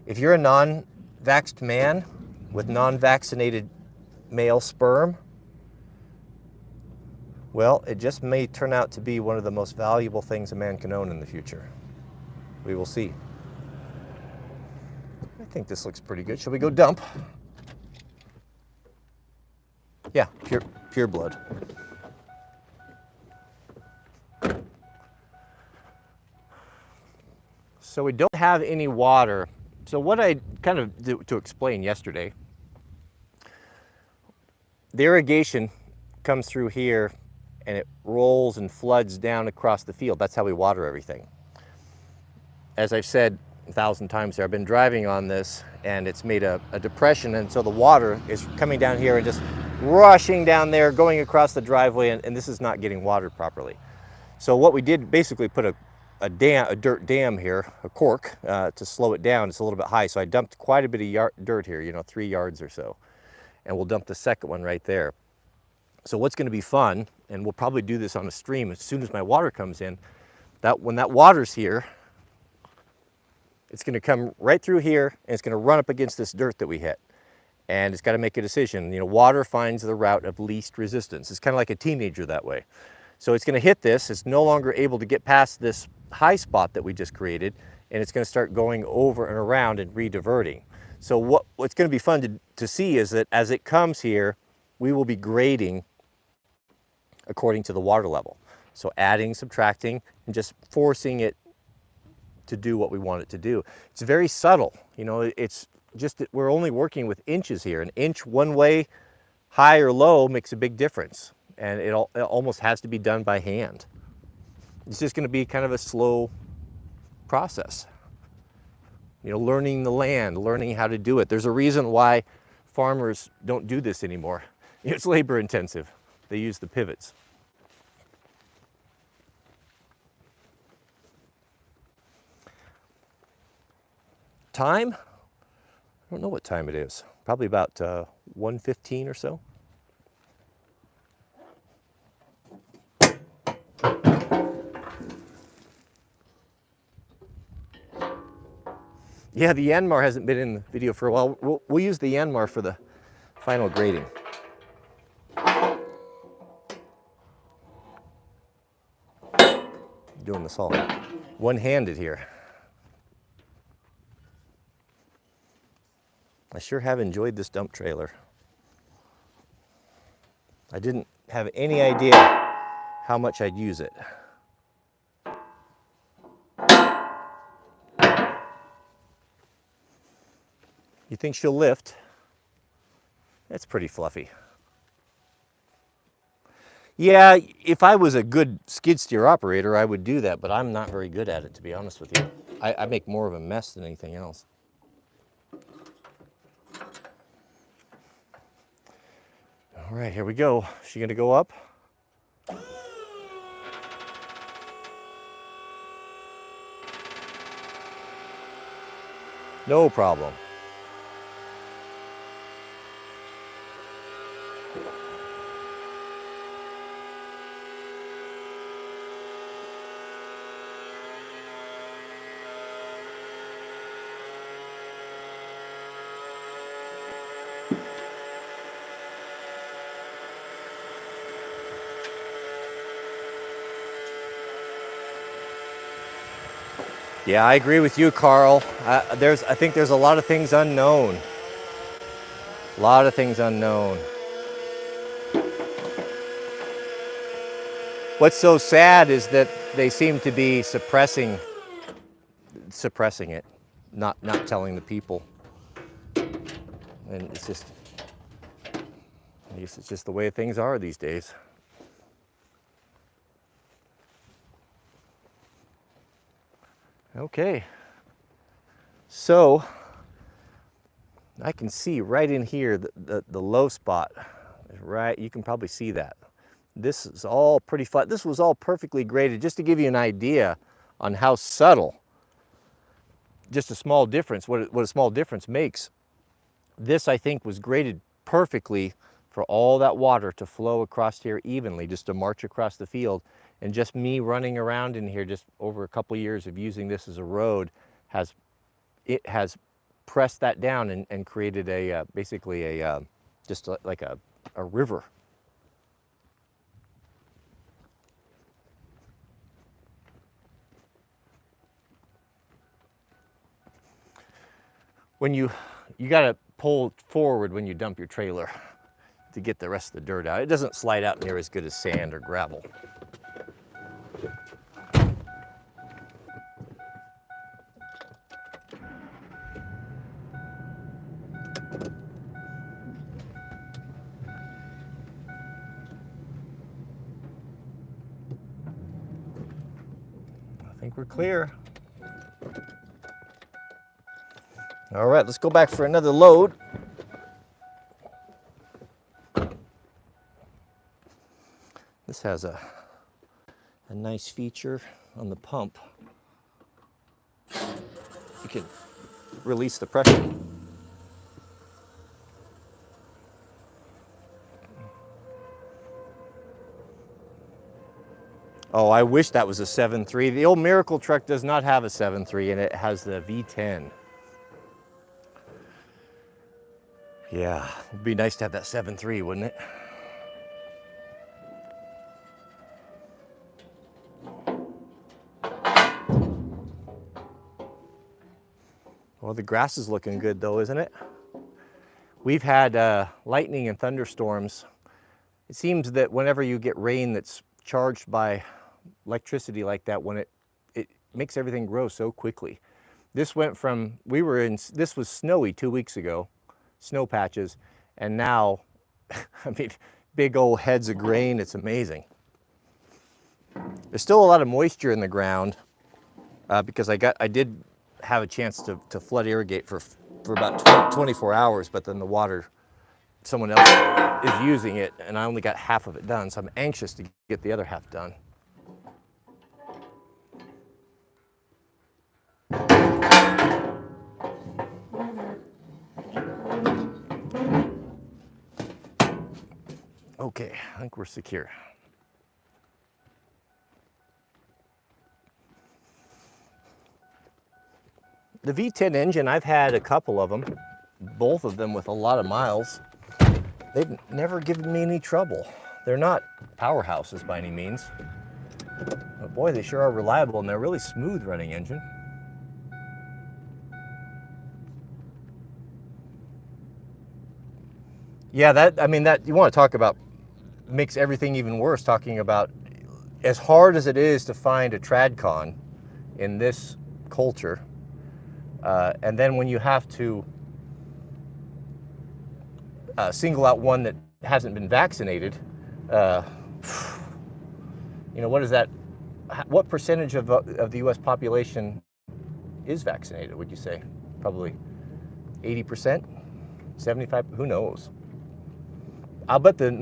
If you're a non-vaxxed man with non-vaccinated male sperm, well, it just may turn out to be one of the most valuable things a man can own in the future. We will see. I think this looks pretty good. Shall we go dump? Yeah, pure blood. So we don't have any water. So what I kind of do to explain yesterday, the irrigation comes through here and it rolls and floods down across the field. That's how we water everything. As I've said 1,000 times here, I've been driving on this and it's made a depression, and so the water is coming down here and just rushing down there, going across the driveway, and this is not getting watered properly. So what we did, basically put a dirt dam here, a cork, to slow it down. It's a little bit high, so I dumped quite a bit of dirt here, you know, 3 yards or so. And we'll dump the second one right there. So what's gonna be fun, and we'll probably do this on a stream as soon as my water comes in, that when that water's here, it's gonna come right through here and it's gonna run up against this dirt that we hit. And it's gotta make a decision. You know, water finds the route of least resistance. It's kind of like a teenager that way. So it's gonna hit this, it's no longer able to get past this high spot that we just created, and it's gonna start going over and around and re-diverting. So what's gonna be fun to see is that as it comes here, we will be grading according to the water level. So adding, subtracting, and just forcing it to do what we want it to do. It's very subtle. You know, it's just that we're only working with inches here. An inch one way, high or low, makes a big difference. And it almost has to be done by hand. It's just gonna be kind of a slow process. You know, learning the land, learning how to do it. There's a reason why farmers don't do this anymore. It's labor intensive. They use the pivots. Time? I don't know what time it is. Probably about 1:15 or so. Yeah, the Yanmar hasn't been in the video for a while. We'll use the Yanmar for the final grading. Doing this all one-handed here. I sure have enjoyed this dump trailer. I didn't have any idea how much I'd use it. You think she'll lift? It's pretty fluffy. Yeah, if I was a good skid steer operator, I would do that, but I'm not very good at it, to be honest with you. I make more of a mess than anything else. All right, here we go. Is she gonna go up? No problem. Yeah, I agree with you, Carl. I think there's a lot of things unknown. A lot of things unknown. What's so sad is that they seem to be suppressing it, not telling the people. And it's just, I guess it's just the way things are these days. Okay. So I can see right in here the low spot. Right, you can probably see that. This is all pretty flat. This was all perfectly graded, just to give you an idea on how subtle just a small difference, what a small difference makes. This, I think, was graded perfectly for all that water to flow across here evenly, just to march across the field. And just me running around in here just over a couple years of using this as a road has pressed that down and created a basically a like a river. When you got to pull forward when you dump your trailer to get the rest of the dirt out. It doesn't slide out near as good as sand or gravel. I think we're clear. All right, let's go back for another load. This has a nice feature on the pump. You can release the pressure. Oh, I wish that was a 7.3. The old Miracle truck does not have a 7.3 and it has the V10. Yeah, it'd be nice to have that 7.3, wouldn't it? Well, the grass is looking good though, isn't it? We've had lightning and thunderstorms. It seems that whenever you get rain that's charged by electricity like that, when it makes everything grow so quickly. This went from, this was snowy 2 weeks ago, snow patches, and now, I mean, big old heads of grain. It's amazing. There's still a lot of moisture in the ground because I did have a chance to flood irrigate for about 24 hours, but then the water, someone else is using it, and I only got half of it done, so I'm anxious to get the other half done. Okay, I think we're secure. The V10 engine, I've had a couple of them, both of them with a lot of miles. They've never given me any trouble. They're not powerhouses by any means, but boy, they sure are reliable, and they're a really smooth running engine. Yeah, that you want to talk about makes everything even worse, talking about as hard as it is to find a TradCon in this culture, and then when you have to single out one that hasn't been vaccinated, you know, what is that? What percentage of the U.S. population is vaccinated, would you say? Probably 80%, 75%, who knows? I'll bet the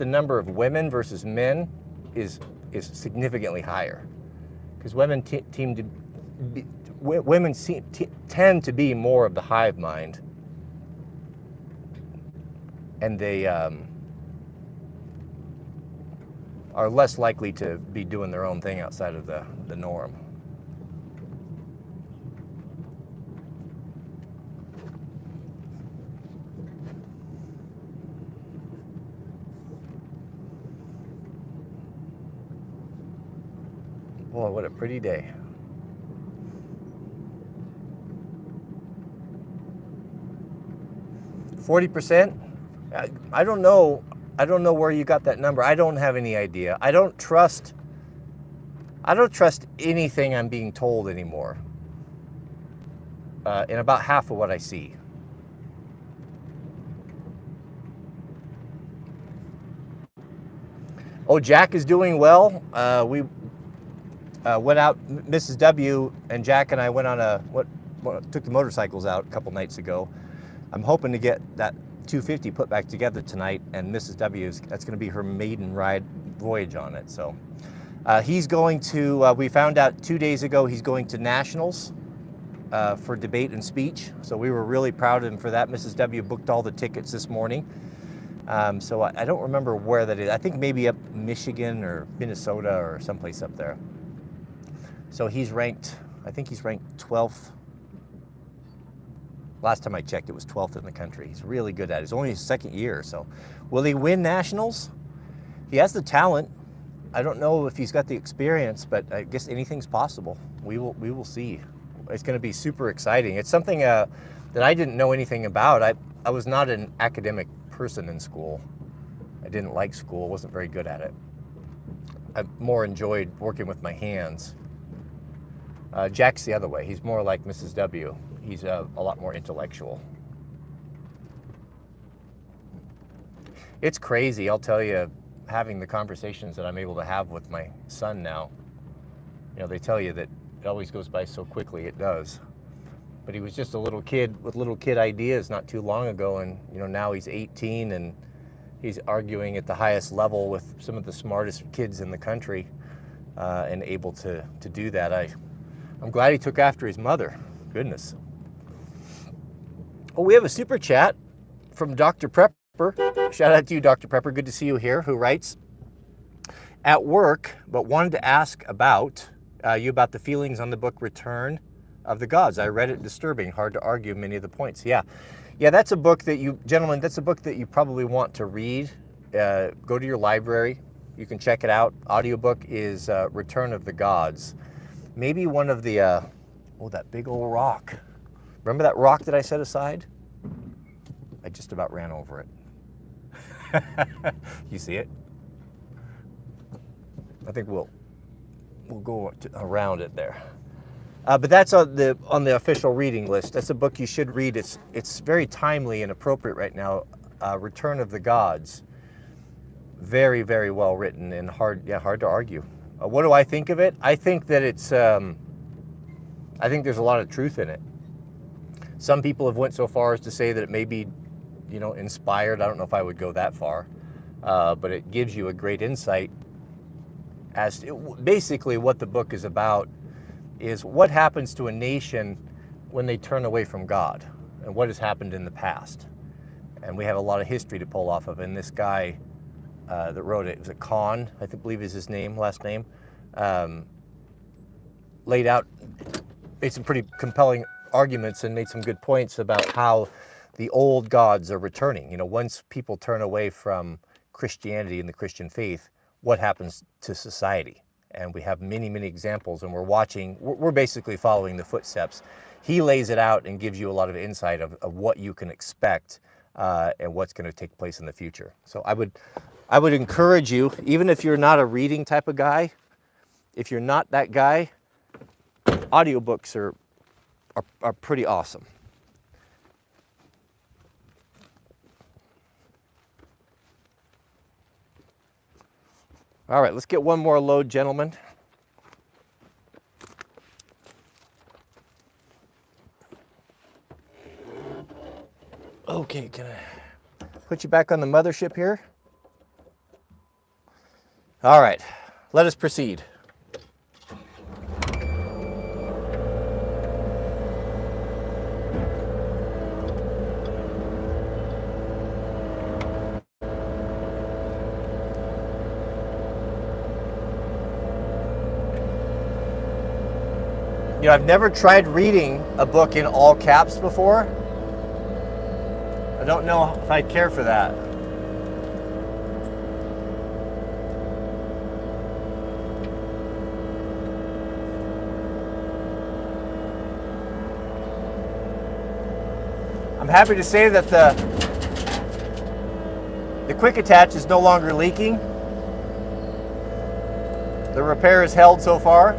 number of women versus men is significantly higher, because women tend to be more of the hive mind, and they are less likely to be doing their own thing outside of the norm. Boy, what a pretty day. 40%? I don't know. I don't know where you got that number. I don't have any idea. I don't trust anything I'm being told anymore. In about half of what I see. Oh, Jack is doing well. We went out, Mrs. W and Jack and I went on took the motorcycles out a couple nights ago. I'm hoping to get that 250 put back together tonight, and Mrs. W, that's going to be her maiden ride voyage on it. So he's going to, we found out 2 days ago, he's going to nationals for debate and speech. So we were really proud of him for that. Mrs. W booked all the tickets this morning. So I don't remember where that is. I think maybe up Michigan or Minnesota or someplace up there. So he's ranked, I think he's ranked 12th. Last time I checked, it was 12th in the country. He's really good at it. It's only his second year, so. Will he win nationals? He has the talent. I don't know if he's got the experience, but I guess anything's possible. We will see. It's going to be super exciting. It's something that I didn't know anything about. I was not an academic person in school. I didn't like school, wasn't very good at it. I more enjoyed working with my hands. Jack's the other way. He's more like Mrs. W. He's a lot more intellectual. It's crazy, I'll tell you, having the conversations that I'm able to have with my son now. You know, they tell you that it always goes by so quickly. It does. But he was just a little kid with little kid ideas not too long ago, and you know, now he's 18 and he's arguing at the highest level with some of the smartest kids in the country, and able to do that. I'm glad he took after his mother. Goodness. Oh, we have a super chat from Dr. Prepper. Shout out to you, Dr. Prepper. Good to see you here. Who writes, at work, but wanted to ask about you about the feelings on the book Return of the Gods. I read it, disturbing, hard to argue many of the points. Yeah, that's a book that you, gentlemen, that's a book that you probably want to read. Go to your library. You can check it out. Audiobook is Return of the Gods. Maybe one of the, oh, that big old rock. Remember that rock that I set aside? I just about ran over it. You see it? I think we'll go around it there. But that's on the official reading list. That's a book you should read. It's very timely and appropriate right now. Return of the Gods. Very, very well written and hard to argue. What do I think of it? I think that it's, I think there's a lot of truth in it. Some people have went so far as to say that it may be, you know, inspired. I don't know if I would go that far, but it gives you a great insight as to, basically what the book is about is what happens to a nation when they turn away from God and what has happened in the past. And we have a lot of history to pull off of. And this guy that wrote it was a Khan, I believe is his name, last name, laid out, made some pretty compelling arguments and made some good points about how the old gods are returning. You know, once people turn away from Christianity and the Christian faith, what happens to society? And we have many, many examples, and we're basically following the footsteps. He lays it out and gives you a lot of insight of what you can expect and what's going to take place in the future. So I would encourage you, even if you're not a reading type of guy, if you're not that guy, audiobooks are pretty awesome. All right, let's get one more load, gentlemen. Okay, can I put you back on the mothership here? All right, let us proceed. You know, I've never tried reading a book in all caps before. I don't know if I'd care for that. I'm happy to say that the quick attach is no longer leaking. The repair is held so far,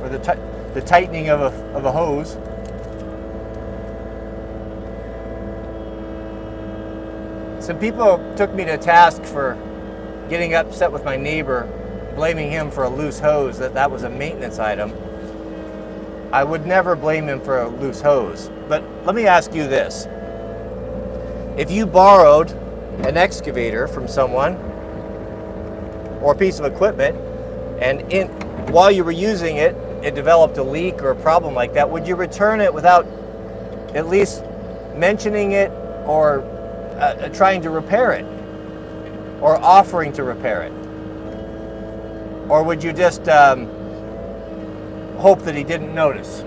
or the tightening of a hose. Some people took me to task for getting upset with my neighbor, blaming him for a loose hose, that was a maintenance item. I would never blame him for a loose hose. But let me ask you this. If you borrowed an excavator from someone or a piece of equipment, and while you were using it, it developed a leak or a problem like that, would you return it without at least mentioning it or trying to repair it or offering to repair it? Or would you just hope that he didn't notice?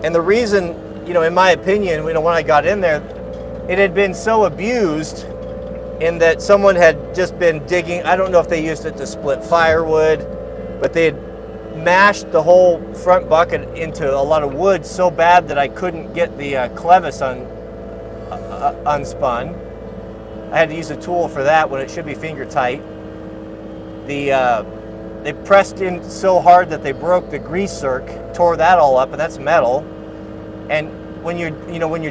And the reason, in my opinion, when I got in there, it had been so abused in that someone had just been digging. I don't know if they used it to split firewood, but they had mashed the whole front bucket into a lot of wood so bad that I couldn't get the clevis unspun. I had to use a tool for that when it should be finger tight. They pressed in so hard that they broke the grease zerk, tore that all up, and that's metal. And when you're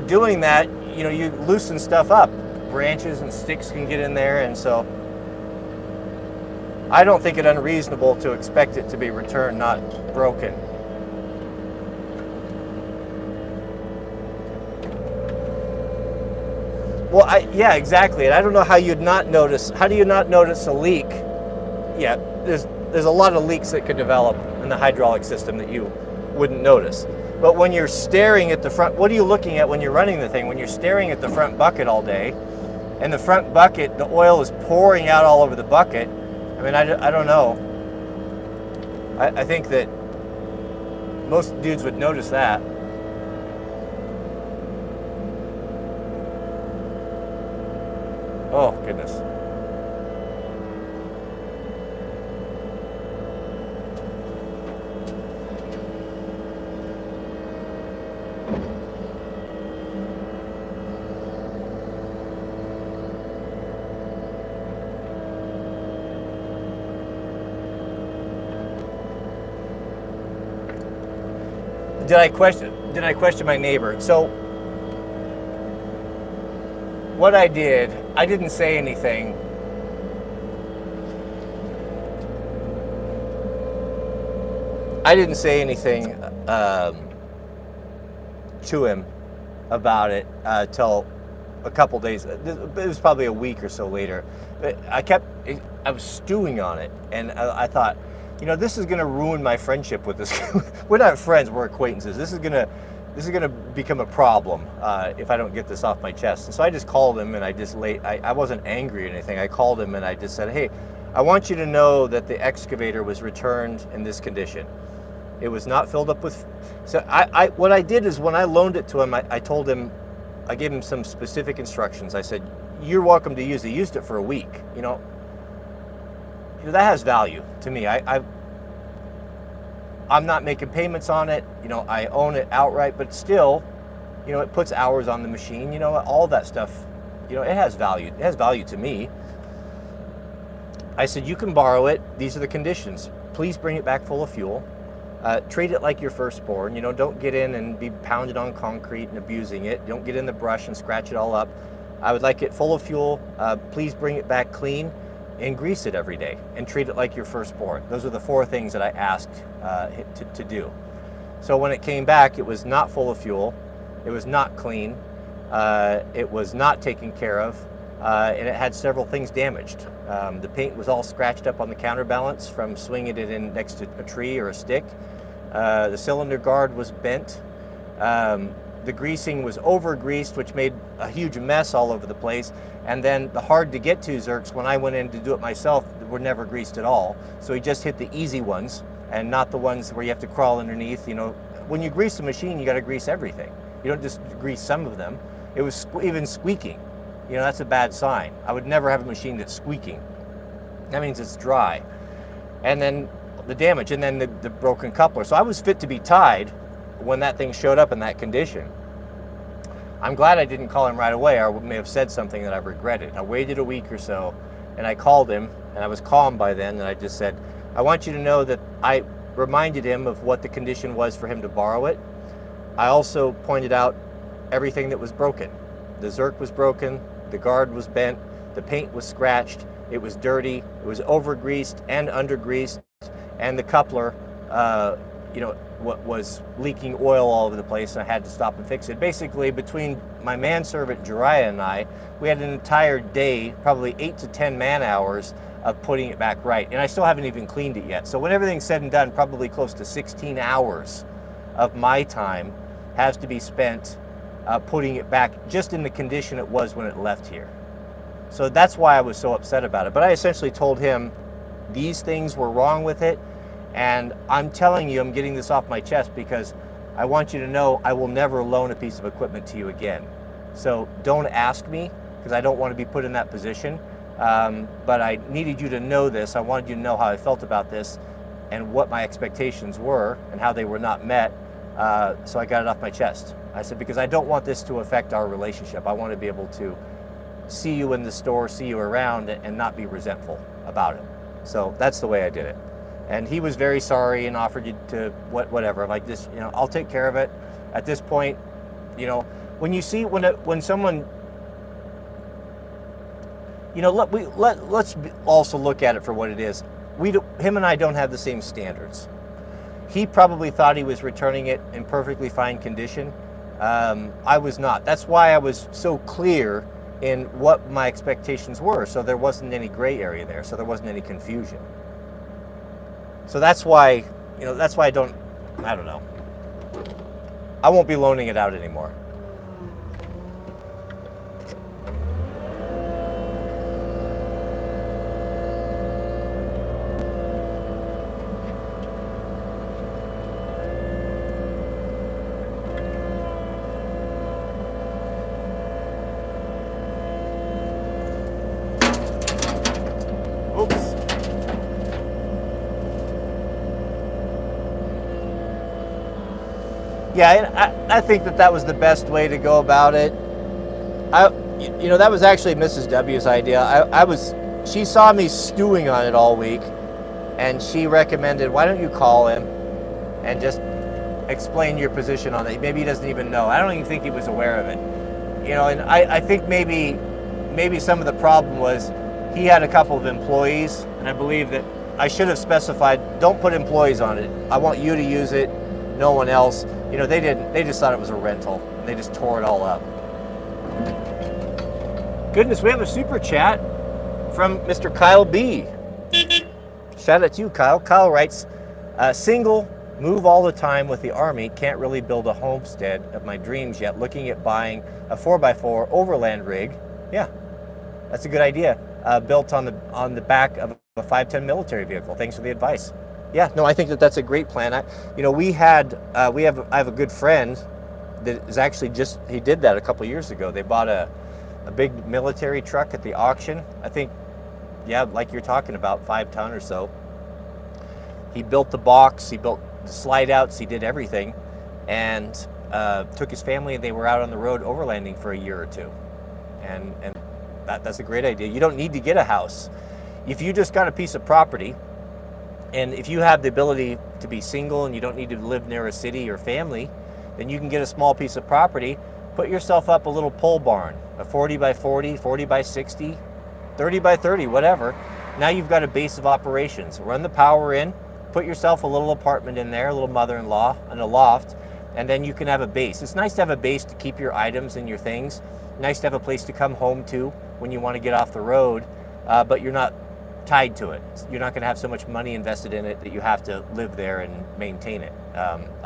doing that, you loosen stuff up. Branches and sticks can get in there, and so I don't think it unreasonable to expect it to be returned, not broken. Well, yeah, exactly. And I don't know how you'd not notice. How do you not notice a leak? Yeah, there's a lot of leaks that could develop in the hydraulic system that you wouldn't notice. But when you're staring at the front, what are you looking at when you're running the thing? When you're staring at the front bucket all day, and the front bucket, the oil is pouring out all over the bucket. I mean, I don't know. I think that most dudes would notice that. Oh, goodness. Did I question my neighbor? So what I didn't say anything. I didn't say anything to him about it till a couple days. It was probably a week or so later. I was stewing on it, and I thought, this is going to ruin my friendship with this. We're not friends, we're acquaintances. This is going to become a problem if I don't get this off my chest. And so I just called him, and I wasn't angry or anything. I called him, and I just said, hey, I want you to know that the excavator was returned in this condition. It was not filled up with. So what I did is when I loaned it to him, I told him, I gave him some specific instructions. I said, you're welcome to use it. He used it for a week. That has value to me. I'm not making payments on it. I own it outright, but still, it puts hours on the machine. All that stuff, it has value. It has value to me. I said, you can borrow it. These are the conditions. Please bring it back full of fuel. Treat it like your firstborn. Don't get in and be pounded on concrete and abusing it. Don't get in the brush and scratch it all up. I would like it full of fuel. Please bring it back clean. And grease it every day and treat it like your firstborn. Those are the 4 things that I asked to do. So when it came back, it was not full of fuel, it was not clean, it was not taken care of, and it had several things damaged. The paint was all scratched up on the counterbalance from swinging it in next to a tree or a stick. The cylinder guard was bent. The greasing was over-greased, which made a huge mess all over the place. And then the hard-to-get-to zerks, when I went in to do it myself, were never greased at all. So he just hit the easy ones and not the ones where you have to crawl underneath. When you grease a machine, you got to grease everything. You don't just grease some of them. It was even squeaking. That's a bad sign. I would never have a machine that's squeaking. That means it's dry. And then the damage, and then the broken coupler. So I was fit to be tied. when that thing showed up in that condition. I'm glad I didn't call him right away. I may have said something that I regretted. I waited a week or so, and I called him, and I was calm by then, and I just said, I want you to know that I reminded him of what the condition was for him to borrow it. I also pointed out everything that was broken. The zerk was broken, the guard was bent, the paint was scratched, it was dirty, it was over-greased and under-greased, and the coupler, was leaking oil all over the place, and I had to stop and fix it. Basically, between my manservant Jariah and I, we had an entire day, probably 8 to 10 man-hours of putting it back right, and I still haven't even cleaned it yet. So when everything's said and done, probably close to 16 hours of my time has to be spent putting it back just in the condition it was when it left here. So that's why I was so upset about it. But I essentially told him these things were wrong with it, and I'm telling you, I'm getting this off my chest because I want you to know I will never loan a piece of equipment to you again. So don't ask me, because I don't want to be put in that position. But I needed you to know this. I wanted you to know how I felt about this and what my expectations were and how they were not met. So I got it off my chest. I said, because I don't want this to affect our relationship. I want to be able to see you in the store, see you around, and not be resentful about it. So that's the way I did it. And he was very sorry and offered you to whatever. I'm like, this, I'll take care of it. At this point, when you see when someone, let's also look at it for what it is. Him and I don't have the same standards. He probably thought he was returning it in perfectly fine condition. I was not. That's why I was so clear in what my expectations were, so there wasn't any gray area there, so there wasn't any confusion. So that's why, I don't know. I won't be loaning it out anymore. Yeah, I think that was the best way to go about it. That was actually Mrs. W's idea. She saw me stewing on it all week, and she recommended, why don't you call him and just explain your position on it. Maybe he doesn't even know. I don't even think he was aware of it. And I think maybe some of the problem was he had a couple of employees, and I believe that I should have specified, don't put employees on it. I want you to use it, no one else. They didn't. They just thought it was a rental. They just tore it all up. Goodness, we have a super chat from Mr. Kyle B. Shout out to you, Kyle. Kyle writes, single, move all the time with the Army, can't really build a homestead of my dreams yet. Looking at buying a 4x4 overland rig. Yeah, that's a good idea. Built on the back of a 510 military vehicle. Thanks for the advice. Yeah, no, I think that's a great plan. I have a good friend that is actually he did that a couple years ago. They bought a big military truck at the auction. I think, yeah, like you're talking about, 5 ton or so. He built the box, he built the slide outs, he did everything, and took his family, and they were out on the road overlanding for a year or two. And that's a great idea. You don't need to get a house. If you just got a piece of property, and if you have the ability to be single and you don't need to live near a city or family, then you can get a small piece of property, put yourself up a little pole barn, a 40 by 40, 40 by 60, 30 by 30, whatever. Now you've got a base of operations. Run the power in, put yourself a little apartment in there, a little mother-in-law and a loft, and then you can have a base. It's nice to have a base to keep your items and your things. Nice to have a place to come home to when you want to get off the road, but you're not tied to it. You're not going to have so much money invested in it that you have to live there and maintain it.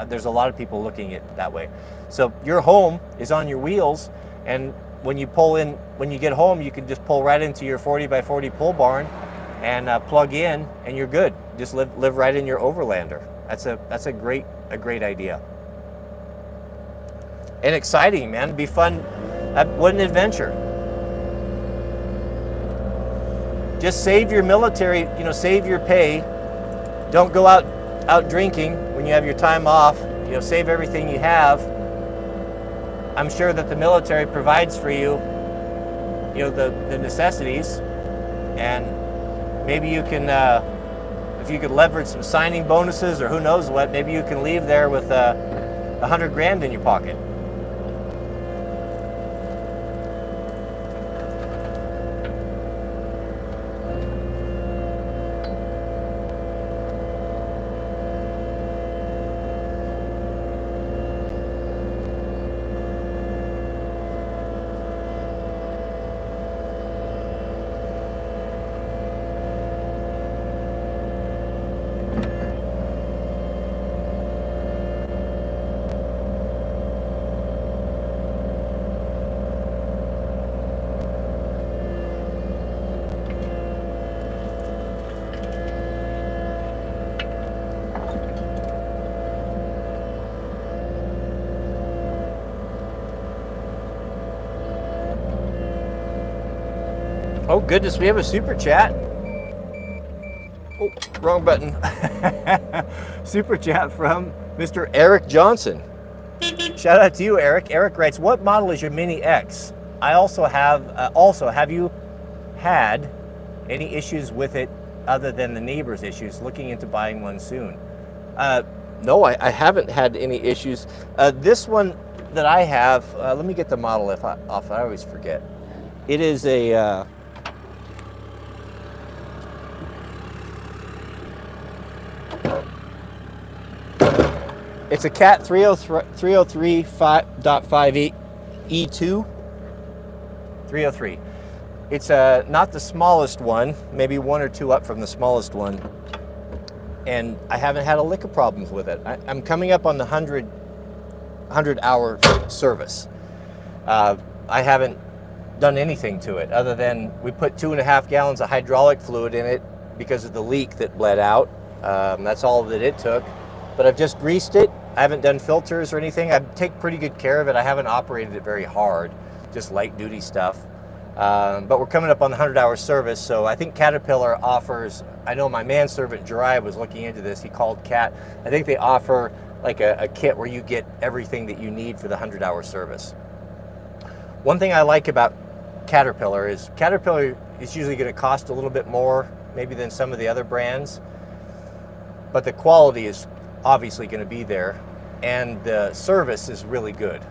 There's a lot of people looking at it that way. So your home is on your wheels, and when you get home, you can just pull right into your 40 by 40 pole barn and plug in, and you're good. Just live right in your Overlander. That's a great idea. And exciting, man. It'd be fun. What an adventure. Just save your military, save your pay. Don't go out drinking when you have your time off. you know, save everything you have. I'm sure that the military provides for you, you know, the necessities, and maybe you can, if you could leverage some signing bonuses or who knows what, maybe you can leave there with $100 grand in your pocket. Oh goodness, we have a super chat. Oh, wrong button. Super chat from Mr. Eric Johnson. Shout out to you, Eric. Eric writes, what model is your Mini X? I also have you had any issues with it other than the neighbor's issues? Looking into buying one soon. No, I haven't had any issues. This one that I have, let me get the model off. I always forget. It is a... it's a Cat 303.5 E2. 303. It's not the smallest one, maybe one or two up from the smallest one. And I haven't had a lick of problems with it. I'm coming up on the 100-hour service. I haven't done anything to it other than we put 2.5 gallons of hydraulic fluid in it because of the leak that bled out. That's all that it took. But I've just greased it. I haven't done filters or anything. I take pretty good care of it. I haven't operated it very hard, just light duty stuff. But we're coming up on the 100-hour service, so I think Caterpillar offers, I know my manservant Jirai was looking into this, he called Cat. I think they offer like a kit where you get everything that you need for the 100-hour service. One thing I like about Caterpillar is usually going to cost a little bit more maybe than some of the other brands, but the quality is obviously going to be there, and the service is really good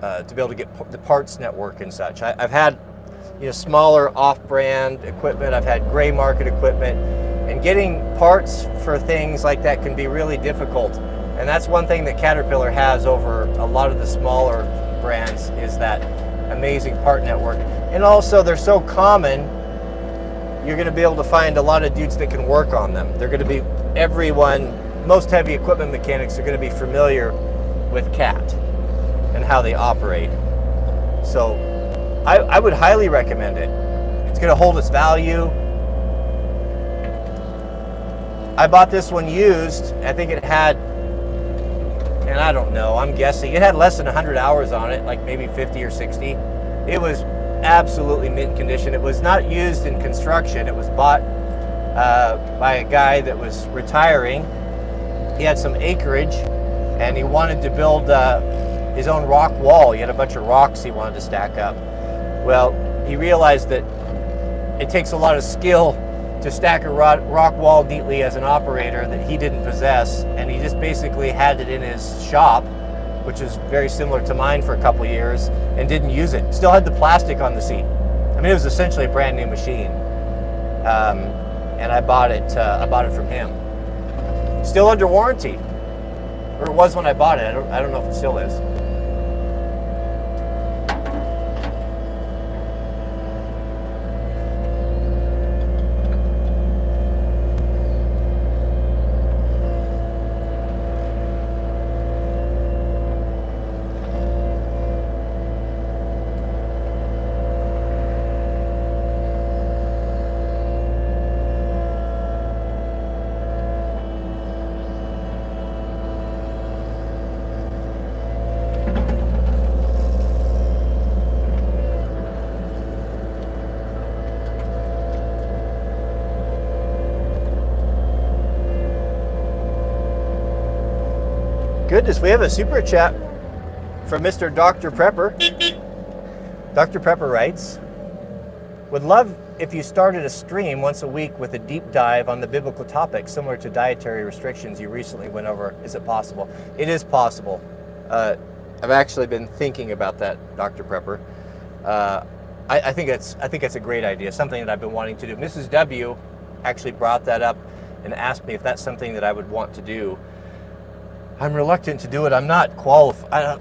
to be able to get the parts network and such. I've had, you know, smaller off-brand equipment. I've had gray market equipment, and getting parts for things like that can be really difficult. And that's one thing that Caterpillar has over a lot of the smaller brands, is that amazing part network. And also they're so common, you're going to be able to find a lot of dudes that can work on them. They're going to be, most heavy equipment mechanics are going to be familiar with Cat and how they operate. So I would highly recommend it. It's going to hold its value. I bought this one used. I think it had, and I don't know, I'm guessing, it had less than 100 hours on it, like maybe 50 or 60. It was absolutely mint condition. It was not used in construction. It was bought by a guy that was retiring. He had some acreage and he wanted to build his own rock wall. He had a bunch of rocks he wanted to stack up. Well, he realized that it takes a lot of skill to stack a rock wall neatly as an operator that he didn't possess, and he just basically had it in his shop, which is very similar to mine, for a couple of years, and didn't use it. Still had the plastic on the seat. I mean, it was essentially a brand new machine. And I bought it from him. Still under warranty, or it was when I bought it. I don't know if it still is. Goodness, we have a super chat from Mr. Dr. Prepper. Dr. Prepper writes, would love if you started a stream once a week with a deep dive on the biblical topic similar to dietary restrictions you recently went over. Is it possible? It is possible. I've actually been thinking about that, Dr. Prepper. I think that's a great idea, something that I've been wanting to do. Mrs. W actually brought that up and asked me if that's something that I would want to do. I'm reluctant to do it. I'm not qualified.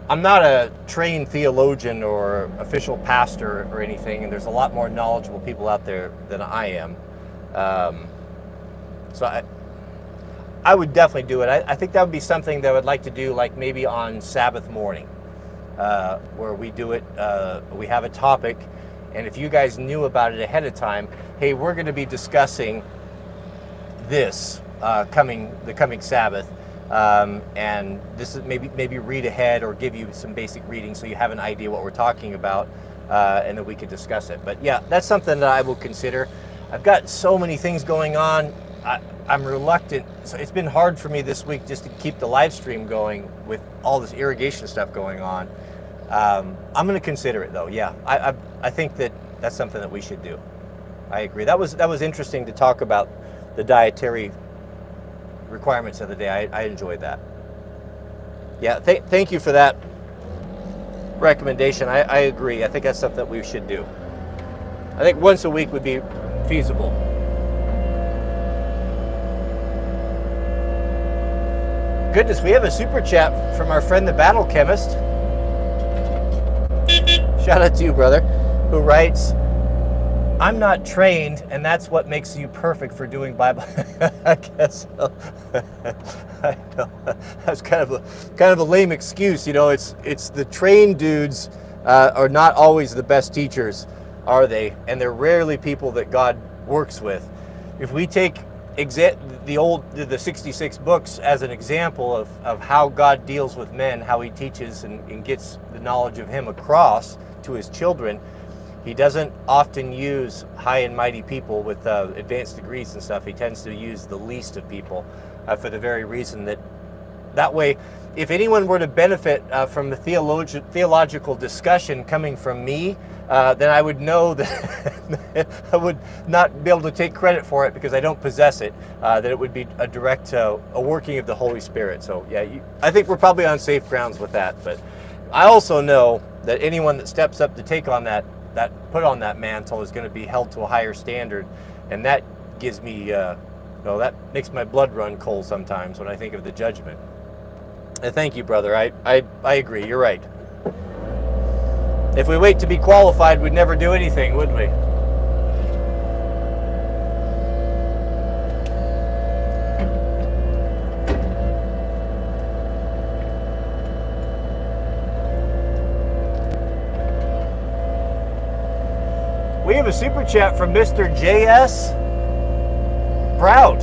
I'm not a trained theologian or official pastor or anything, and there's a lot more knowledgeable people out there than I am. So I would definitely do it. I think that would be something that I would like to do, like maybe on Sabbath morning, where we do it. We have a topic, and if you guys knew about it ahead of time, hey, we're going to be discussing this the coming Sabbath. And this is maybe read ahead or give you some basic reading so you have an idea what we're talking about, and then we could discuss it. But yeah, that's something that I will consider. I've got so many things going on. I'm reluctant. So it's been hard for me this week just to keep the live stream going with all this irrigation stuff going on. I'm going to consider it though. Yeah, I think that's something that we should do. I agree. That was interesting to talk about the dietary requirements of the day. I enjoyed that. Yeah, thank you for that recommendation. I agree. I think that's something that we should do. I think once a week would be feasible. Goodness, we have a super chat from our friend the Battle Chemist. Shout out to you, brother, who writes, I'm not trained, and that's what makes you perfect for doing Bible. I guess so. I know. That's kind of a lame excuse, you know. It's the trained dudes are not always the best teachers, are they? And they're rarely people that God works with. If we take the 66 books as an example of how God deals with men, how He teaches and gets the knowledge of Him across to His children, He doesn't often use high and mighty people with advanced degrees and stuff. He tends to use the least of people for the very reason that way, if anyone were to benefit from the theological discussion coming from me, then I would know that I would not be able to take credit for it because I don't possess it, that it would be a direct a working of the Holy Spirit. So yeah, I think we're probably on safe grounds with that. But I also know that anyone that steps up to take on that put on that mantle is going to be held to a higher standard, and that gives me that makes my blood run cold sometimes when I think of the judgment. And thank you, brother. I agree. You're right. If we wait to be qualified, we'd never do anything, would we? We have a super chat from Mr. J.S. Prout.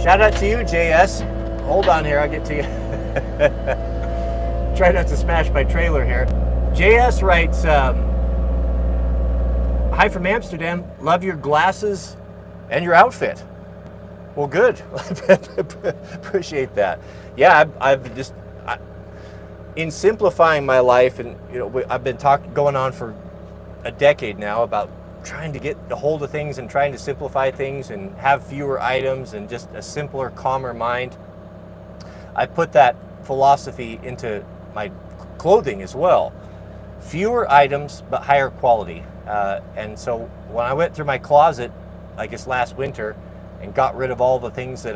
Shout out to you, J.S. Hold on here, I'll get to you. Try not to smash my trailer here. J.S. writes, hi from Amsterdam. Love your glasses and your outfit. Well, good. Appreciate that. Yeah, I've just in simplifying my life, and I've been going on for a decade now about trying to get a hold of things and trying to simplify things and have fewer items and just a simpler, calmer mind. I put that philosophy into my clothing as well. Fewer items, but higher quality. And so when I went through my closet, I guess last winter, and got rid of all the things that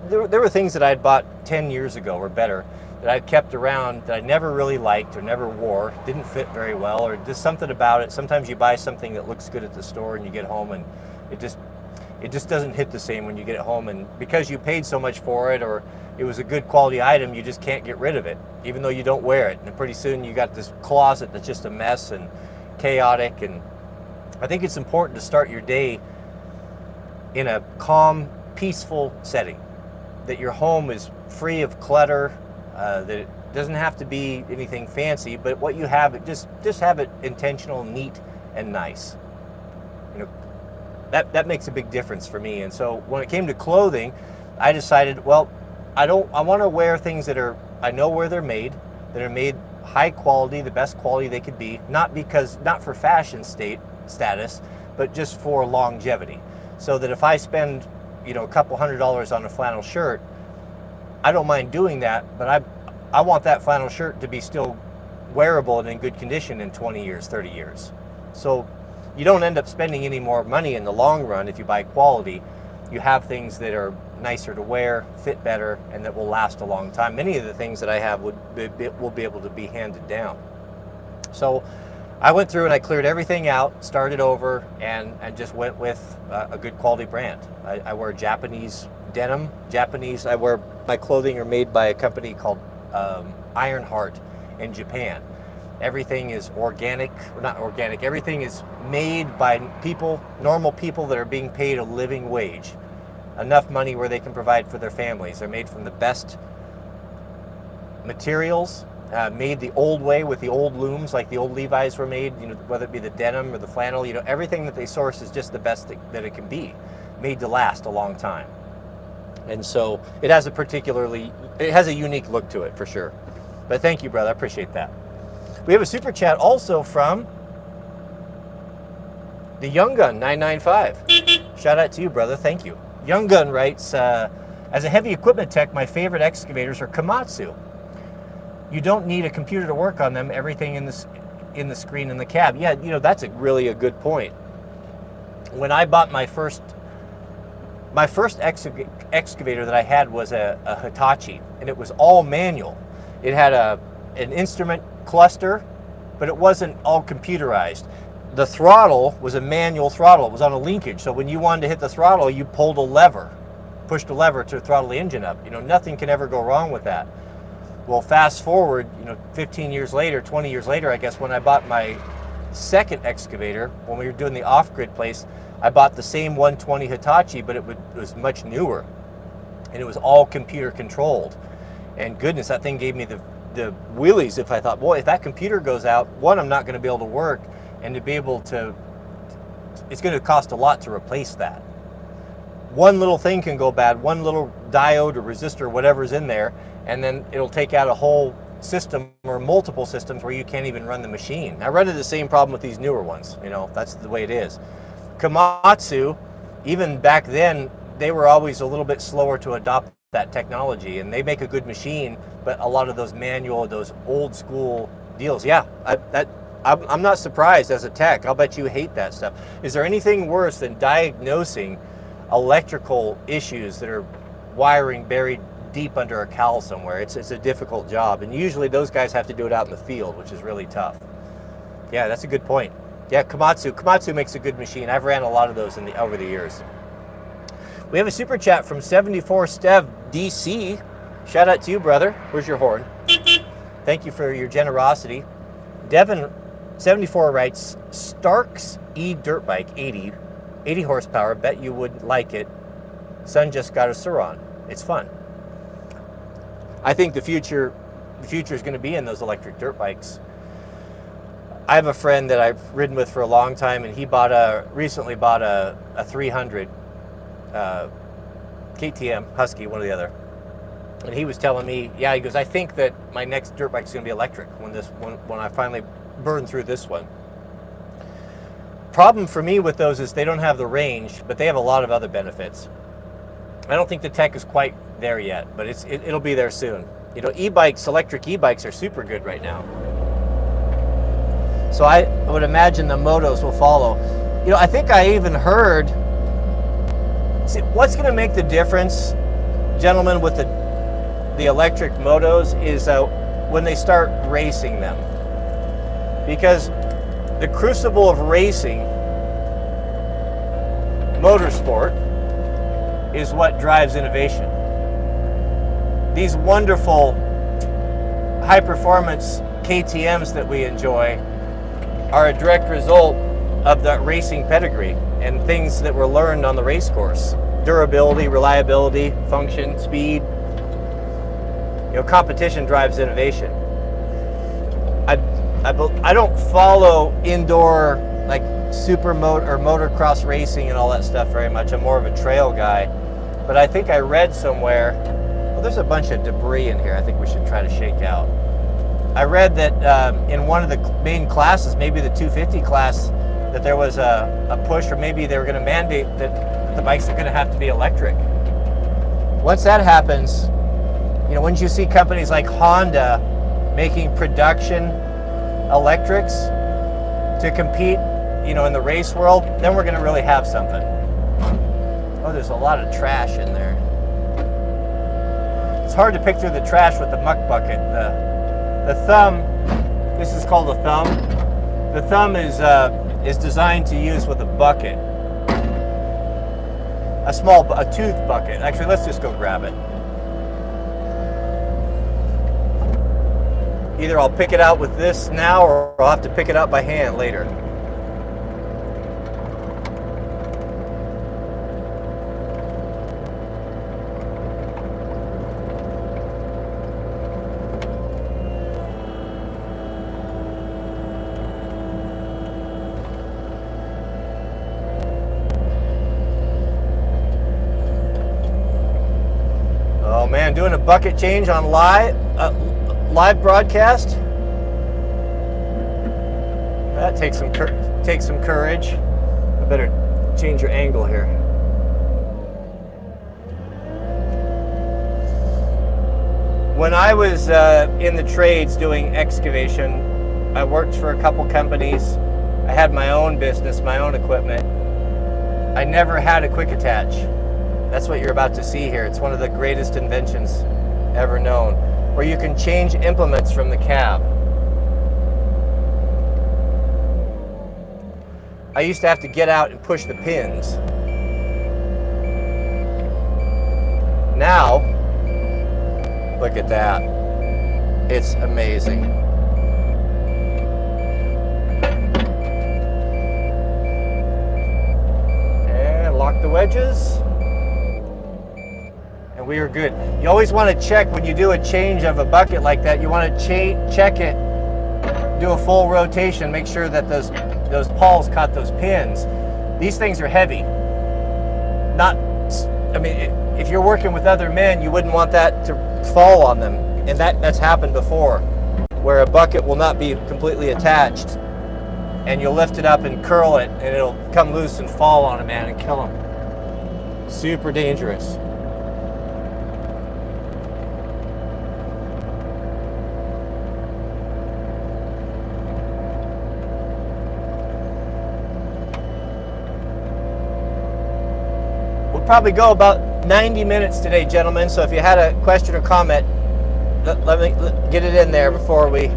there were things that I had bought 10 years ago or better that I'd kept around that I never really liked or never wore, didn't fit very well, or just something about it. Sometimes you buy something that looks good at the store and you get home and it just doesn't hit the same when you get it home, and because you paid so much for it or it was a good quality item, you just can't get rid of it, even though you don't wear it. And pretty soon you got this closet that's just a mess and chaotic. And I think it's important to start your day in a calm, peaceful setting, that your home is free of clutter, that it doesn't have to be anything fancy, but what you have, just have it intentional, neat, and nice. that makes a big difference for me. And so when it came to clothing, I decided, well, I want to wear things that I know where they're made, that are made high quality, the best quality they could be, not for fashion status, but just for longevity. So that if I spend, a couple $100s on a flannel shirt, I don't mind doing that, but I want that flannel shirt to be still wearable and in good condition in 20 years, 30 years. So you don't end up spending any more money in the long run if you buy quality. You have things that are nicer to wear, fit better, and that will last a long time. Many of the things that I have will be able to be handed down. So I went through and I cleared everything out, started over, and just went with a good quality brand. I wear Japanese denim. My clothing are made by a company called Ironheart in Japan. Everything is organic, or not organic, everything is made by normal people that are being paid a living wage. Enough money where they can provide for their families. They're made from the best materials, made the old way with the old looms, like the old Levi's were made, whether it be the denim or the flannel, everything that they source is just the best that it can be, made to last a long time. And so it has a unique look to it for sure. But thank you, brother, I appreciate that. We have a super chat also from the Young Gun 995. Shout out to you, brother, thank you. Young Gun writes, as a heavy equipment tech, my favorite excavators are Komatsu. You don't need a computer to work on them. Everything in the screen in the cab. Yeah, that's really a good point. When I bought my first excavator that I had was a Hitachi, and it was all manual. It had an instrument cluster, but it wasn't all computerized. The throttle was a manual throttle. It was on a linkage. So when you wanted to hit the throttle, you pushed a lever to throttle the engine up. Nothing can ever go wrong with that. Well, fast forward, 15 years later, 20 years later, I guess, when I bought my second excavator, when we were doing the off-grid place, I bought the same 120 Hitachi, but it was much newer. And it was all computer controlled. And goodness, that thing gave me the wheelies if I thought, boy, if that computer goes out, one, I'm not going to be able to work, and to be able to, it's going to cost a lot to replace that. One little thing can go bad, one little diode or resistor, whatever's in there, and then it'll take out a whole system or multiple systems where you can't even run the machine. I run into the same problem with these newer ones. That's the way it is. Komatsu, even back then, they were always a little bit slower to adopt that technology, and they make a good machine, but a lot of those manual, those old school deals, yeah, I'm not surprised as a tech. I'll bet you hate that stuff. Is there anything worse than diagnosing electrical issues that are wiring buried deep under a cowl somewhere? It's a difficult job, and usually those guys have to do it out in the field, which is really tough. Yeah, that's a good point. Yeah, Komatsu makes a good machine. I've ran a lot of those over the years. We have a super chat from 74 Stev DC. Shout out to you, brother. Where's your horn? Thank you for your generosity. Devin 74 writes, Starks E dirt bike 80 horsepower. Bet you would like it. Son just got a Suron. It's fun. I think the future is going to be in those electric dirt bikes. I have a friend that I've ridden with for a long time, and he recently bought a 300 KTM Husky, one or the other. And he was telling me, yeah, he goes, I think that my next dirt bike is going to be electric when I finally burn through this one. Problem for me with those is they don't have the range, but they have a lot of other benefits. I don't think the tech is quite there yet, but it'll be there soon. Electric e-bikes are super good right now. So I would imagine the motos will follow. I think I even heard, what's going to make the difference, gentlemen, with the electric motos is when they start racing them. Because the crucible of racing, motorsport, is what drives innovation. These wonderful high-performance KTMs that we enjoy are a direct result of that racing pedigree and things that were learned on the race course. Durability, reliability, function, speed. Competition drives innovation. I don't follow indoor like motocross racing and all that stuff very much. I'm more of a trail guy. But I think I read somewhere, well, there's a bunch of debris in here I think we should try to shake out. I read that in one of the main classes, maybe the 250 class, that there was a push, or maybe they were going to mandate that the bikes are going to have to be electric. Once that happens, you know, once you see companies like Honda making production electrics to compete, you know, in the race world, then we're going to really have something. Oh, there's a lot of trash in there. It's hard to pick through the trash with the muck bucket. The thumb, this is called a thumb. The thumb is designed to use with a bucket. A tooth bucket. Actually, let's just go grab it. Either I'll pick it out with this now, or I'll have to pick it out by hand later. Oh man, doing a bucket change on live broadcast. That takes some courage. I better change your angle here. When I was in the trades doing excavation, I worked for a couple companies. I had my own business, my own equipment. I never had a quick attach. That's what you're about to see here. It's one of the greatest inventions ever known, where you can change implements from the cab. I used to have to get out and push the pins. Now, look at that. It's amazing. And lock the wedges. And we are good. You always want to check when you do a change of a bucket like that. You want to check it, do a full rotation, make sure that those pawls caught those pins. These things are heavy. If you're working with other men, you wouldn't want that to fall on them. And that's happened before, where a bucket will not be completely attached, and you'll lift it up and curl it, and it'll come loose and fall on a man and kill him. Super dangerous. Probably go about 90 minutes today, gentlemen, so if you had a question or comment, let me get it in there before we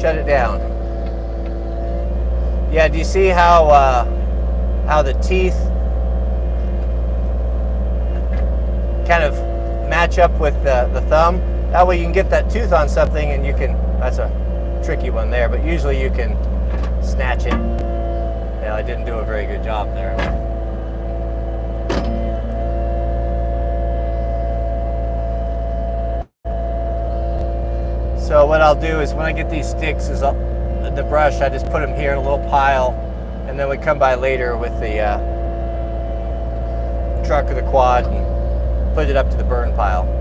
shut it down. Yeah, do you see how the teeth kind of match up with the thumb? That way you can get that tooth on something, and you can, that's a tricky one there, but usually you can snatch it. Yeah, I didn't do a very good job there. So what I'll do is when I get these sticks, the brush, I just put them here in a little pile, and then we come by later with the truck or the quad and put it up to the burn pile.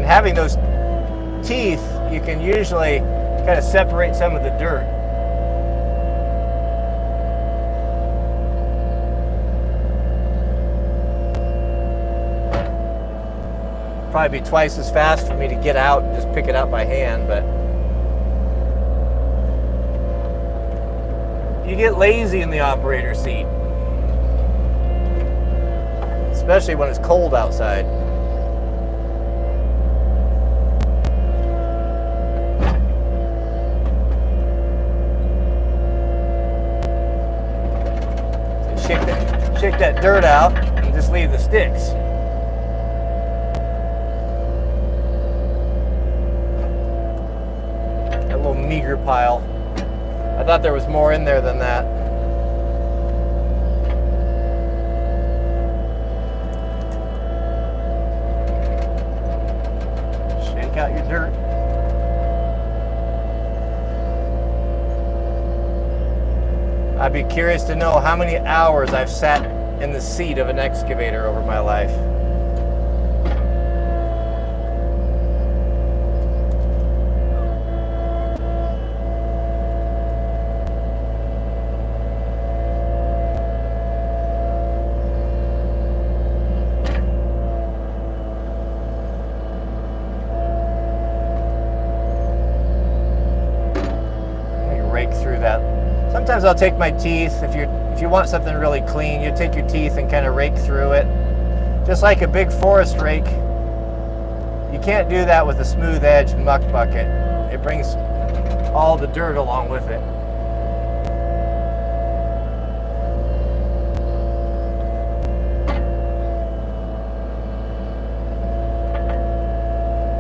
Having those teeth, you can usually kind of separate some of the dirt. Probably be twice as fast for me to get out and just pick it up by hand, but you get lazy in the operator seat, especially when it's cold outside. Shake that dirt out and just leave the sticks. That little meager pile. I thought there was more in there than that. Shake out your dirt. I'd be curious to know how many hours I've sat in the seat of an excavator over my life. Rake through that. Sometimes I'll take my teeth. If you want something really clean, you take your teeth and kind of rake through it. Just like a big forest rake, you can't do that with a smooth edge muck bucket. It brings all the dirt along with it.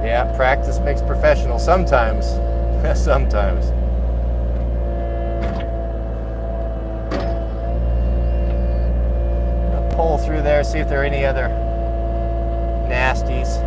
Yeah, practice makes professional sometimes. Sometimes. Pull through there, see if there are any other nasties.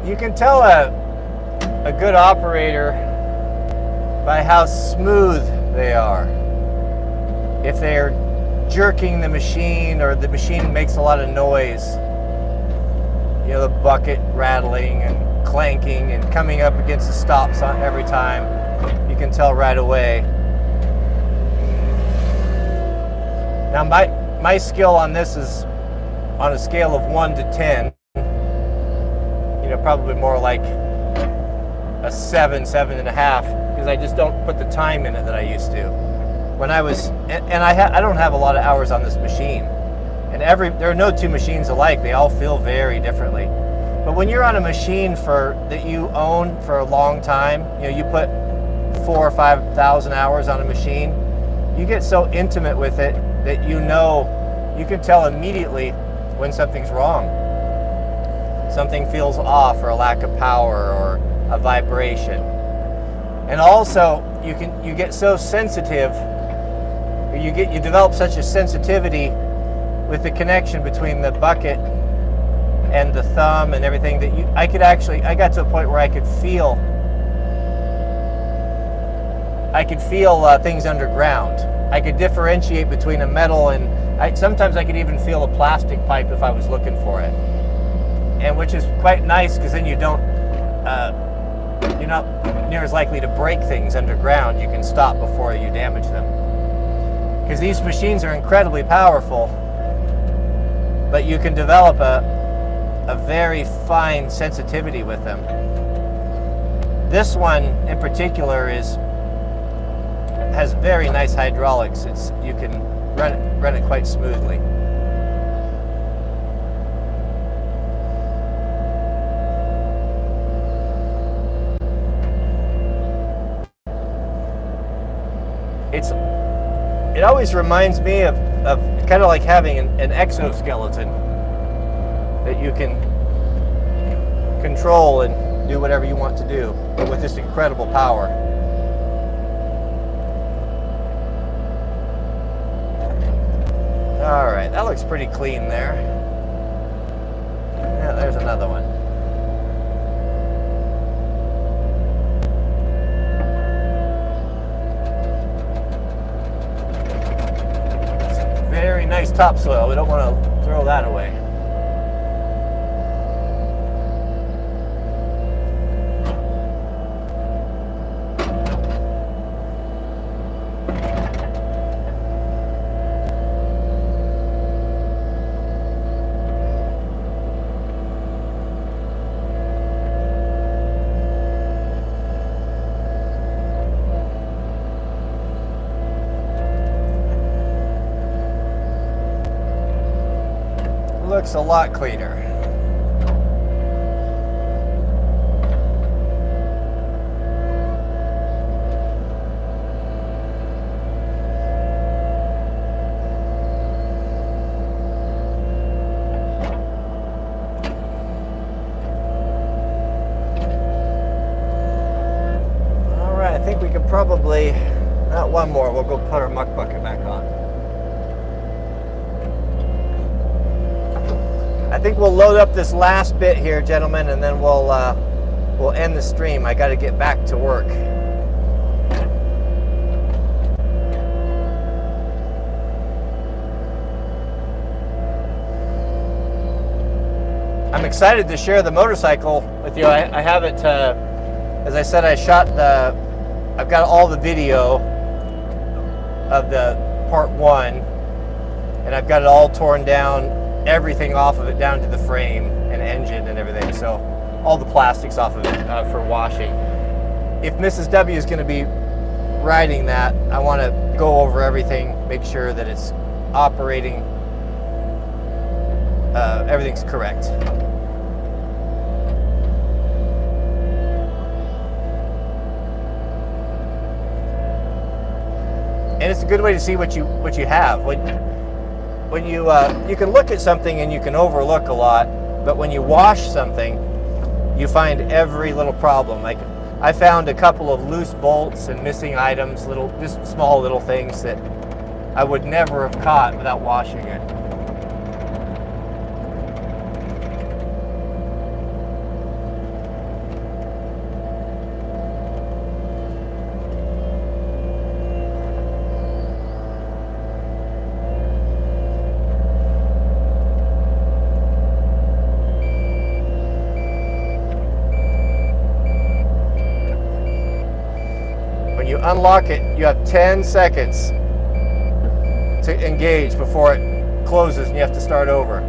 You can tell a good operator by how smooth they are. If they're jerking the machine or the machine makes a lot of noise, you know, the bucket rattling and clanking and coming up against the stop sign every time, you can tell right away. Now my skill on this is on a scale of 1 to 10. You know, probably more like a 7, 7.5, because I just don't put the time in it that I used to. When I was, and I don't have a lot of hours on this machine, and there are no two machines alike. They all feel very differently. But when you're on a machine that you own for a long time, you know, you put 4,000 or 5,000 hours on a machine, you get so intimate with it that you can tell immediately when something's wrong. Something feels off, or a lack of power, or a vibration. And also you get so sensitive, you develop such a sensitivity with the connection between the bucket and the thumb and everything that I got to a point where I could feel things underground. I could differentiate between a metal and sometimes I could even feel a plastic pipe if I was looking for it. And which is quite nice, because then you're not near as likely to break things underground. You can stop before you damage them. Because these machines are incredibly powerful, but you can develop a very fine sensitivity with them. This one in particular has very nice hydraulics. You can run it quite smoothly. It always reminds me of kind of like having an exoskeleton that you can control and do whatever you want to do, but with this incredible power. All right, that looks pretty clean there. Yeah, there's another one. Very nice topsoil. We don't want to throw that away. looks a lot cleaner. All right, I think we could probably, not one more, we'll go put our muck bucket back on. I think we'll load up this last bit here, gentlemen, and then we'll end the stream. I got to get back to work. I'm excited to share the motorcycle with you. I have it, as I said, I've got all the video of the part 1, and I've got it all torn down, everything off of it down to the frame and engine and everything. So all the plastics off of it for washing. If Mrs. W is going to be riding that, I want to go over everything, make sure that it's operating, everything's correct. And it's a good way to see what you have. When you can look at something and you can overlook a lot, but when you wash something, you find every little problem. Like I found a couple of loose bolts and missing items, just small little things that I would never have caught without washing it. Unlock it, you have 10 seconds to engage before it closes and you have to start over.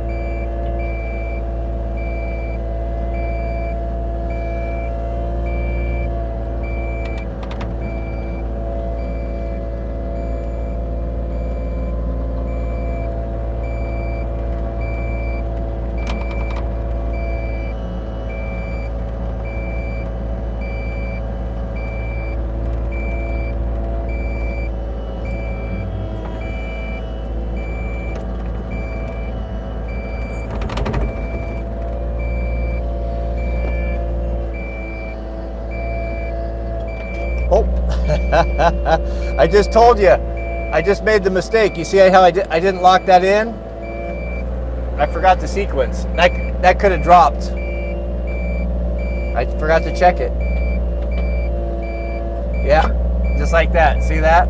I just told you, I just made the mistake. You see how I didn't lock that in? I forgot the sequence. That could have dropped. I forgot to check it. Yeah, just like that. See that?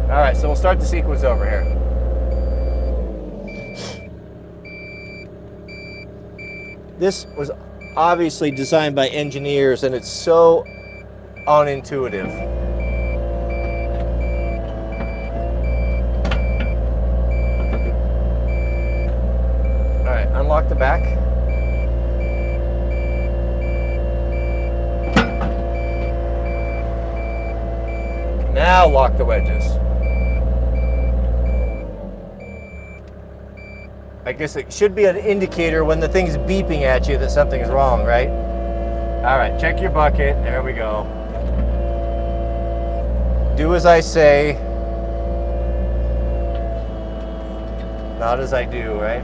All right, so we'll start the sequence over here. This was obviously designed by engineers, and it's so unintuitive. All right, unlock the back. Now lock the wedges. I guess it should be an indicator when the thing's beeping at you that something's wrong, right? All right, check your bucket. There we go. Do as I say, not as I do, right?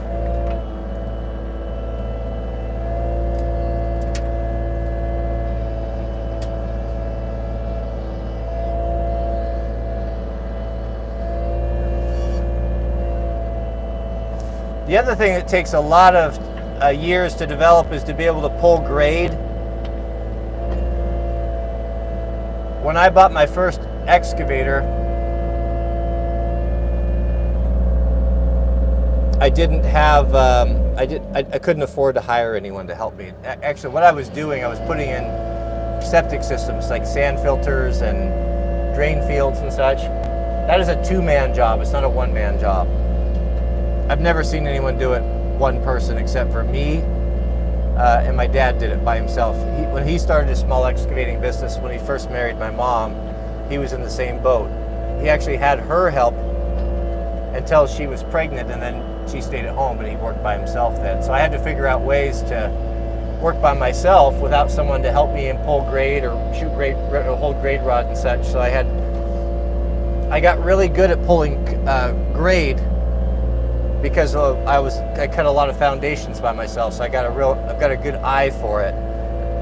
The other thing that takes a lot of years to develop is to be able to pull grade. When I bought my first excavator, I didn't have, I couldn't afford to hire anyone to help me. Actually, what I was doing, I was putting in septic systems like sand filters and drain fields and such. That is a two-man job. It's not a one-man job. I've never seen anyone do it one person except for me, and my dad did it by himself. When he started his small excavating business, when he first married my mom, he was in the same boat. He actually had her help until she was pregnant, and then she stayed at home and he worked by himself then. So I had to figure out ways to work by myself without someone to help me and pull grade or shoot grade or hold grade rod and such. So I got really good at pulling grade because I cut a lot of foundations by myself. So I've got a good eye for it.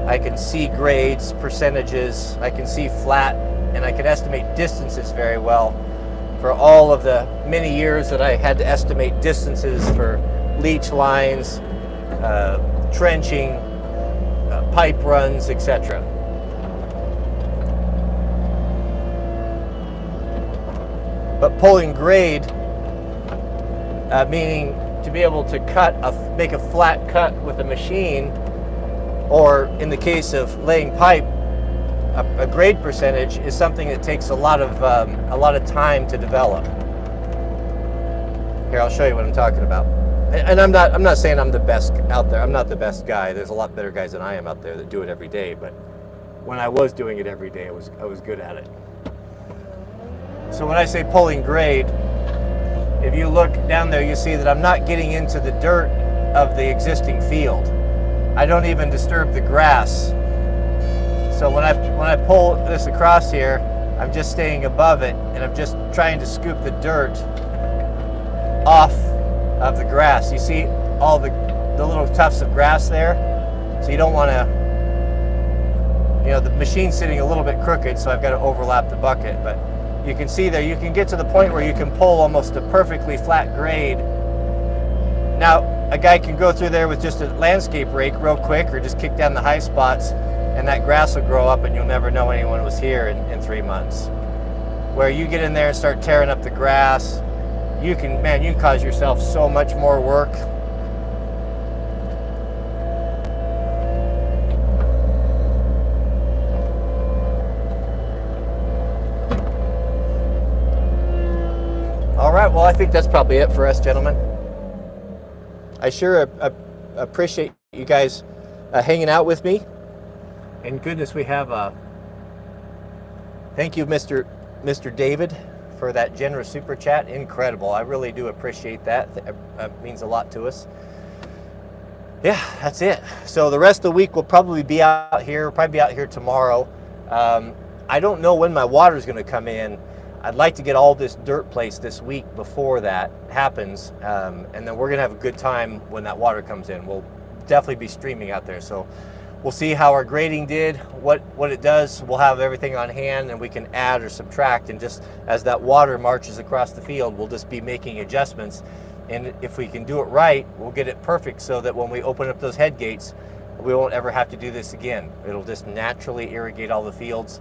I can see grades, percentages, I can see flat, and I can estimate distances very well. For all of the many years that I had to estimate distances for leach lines, trenching, pipe runs, etc. But pulling grade, meaning to be able to make a flat cut with a machine, or in the case of laying pipe, a grade percentage is something that takes a lot of time to develop. Here, I'll show you what I'm talking about. And I'm not saying I'm the best out there. I'm not the best guy. There's a lot better guys than I am out there that do it every day. But when I was doing it every day, I was good at it. So when I say pulling grade, if you look down there, you see that I'm not getting into the dirt of the existing field. I don't even disturb the grass. So when I pull this across here, I'm just staying above it, and I'm just trying to scoop the dirt off of the grass. You see all the little tufts of grass there? So you don't want to, the machine's sitting a little bit crooked, so I've got to overlap the bucket. But you can see there, you can get to the point where you can pull almost a perfectly flat grade. Now, a guy can go through there with just a landscape rake real quick, or just kick down the high spots, and that grass will grow up and you'll never know anyone was here in 3 months. Where you get in there and start tearing up the grass, you can cause yourself so much more work. All right, well, I think that's probably it for us, gentlemen. I sure appreciate you guys hanging out with me. And goodness, we have thank you, Mr. David, for that generous super chat. Incredible. I really do appreciate that. It means a lot to us. Yeah, that's it. So the rest of the week we'll probably be out here. We'll probably be out here tomorrow. I don't know when my water is going to come in. I'd like to get all this dirt placed this week before that happens, and then we're going to have a good time when that water comes in. We'll definitely be streaming out there. So we'll see how our grading did, what it does. We'll have everything on hand, and we can add or subtract. And just as that water marches across the field, we'll just be making adjustments. And if we can do it right, we'll get it perfect so that when we open up those head gates, we won't ever have to do this again. It'll just naturally irrigate all the fields,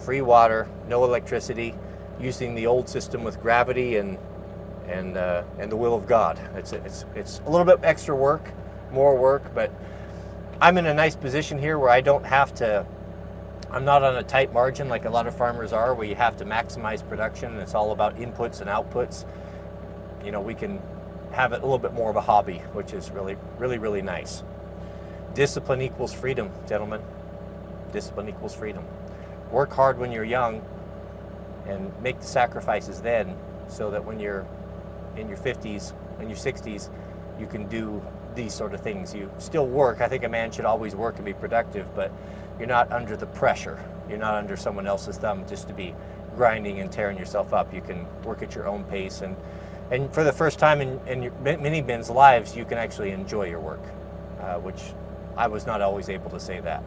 free water, no electricity, using the old system with gravity and the will of God. It's a little bit extra work, more work, but I'm in a nice position here where I'm not on a tight margin like a lot of farmers are, where you have to maximize production and it's all about inputs and outputs. We can have it a little bit more of a hobby, which is really, really, really nice. Discipline equals freedom, gentlemen. Discipline equals freedom. Work hard when you're young and make the sacrifices then, so that when you're in your 50s, in your 60s, you can do these sort of things. You still work. I think a man should always work and be productive, but you're not under the pressure. You're not under someone else's thumb just to be grinding and tearing yourself up. You can work at your own pace, and for the first time in many men's lives, you can actually enjoy your work, which I was not always able to say that.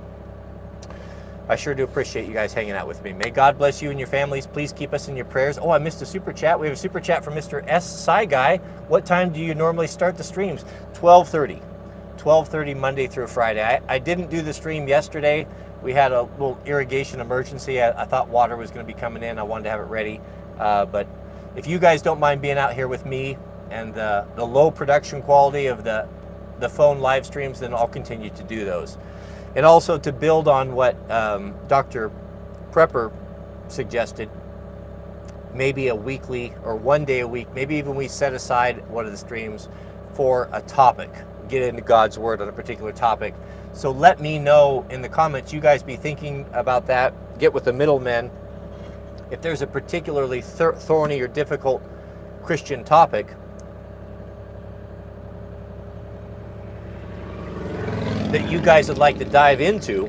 I sure do appreciate you guys hanging out with me. May God bless you and your families. Please keep us in your prayers. Oh, I missed a super chat. We have a super chat from Mr. S. Psy Guy. What time do you normally start the streams? 12:30. 12:30 Monday through Friday. I didn't do the stream yesterday. We had a little irrigation emergency. I thought water was going to be coming in. I wanted to have it ready. But if you guys don't mind being out here with me and the low production quality of the phone live streams, then I'll continue to do those. And also to build on what Dr. Prepper suggested, maybe a weekly or 1 day a week, maybe even we set aside one of the streams for a topic, get into God's Word on a particular topic. So let me know in the comments, you guys be thinking about that, get with the middlemen. If there's a particularly thorny or difficult Christian topic, that you guys would like to dive into.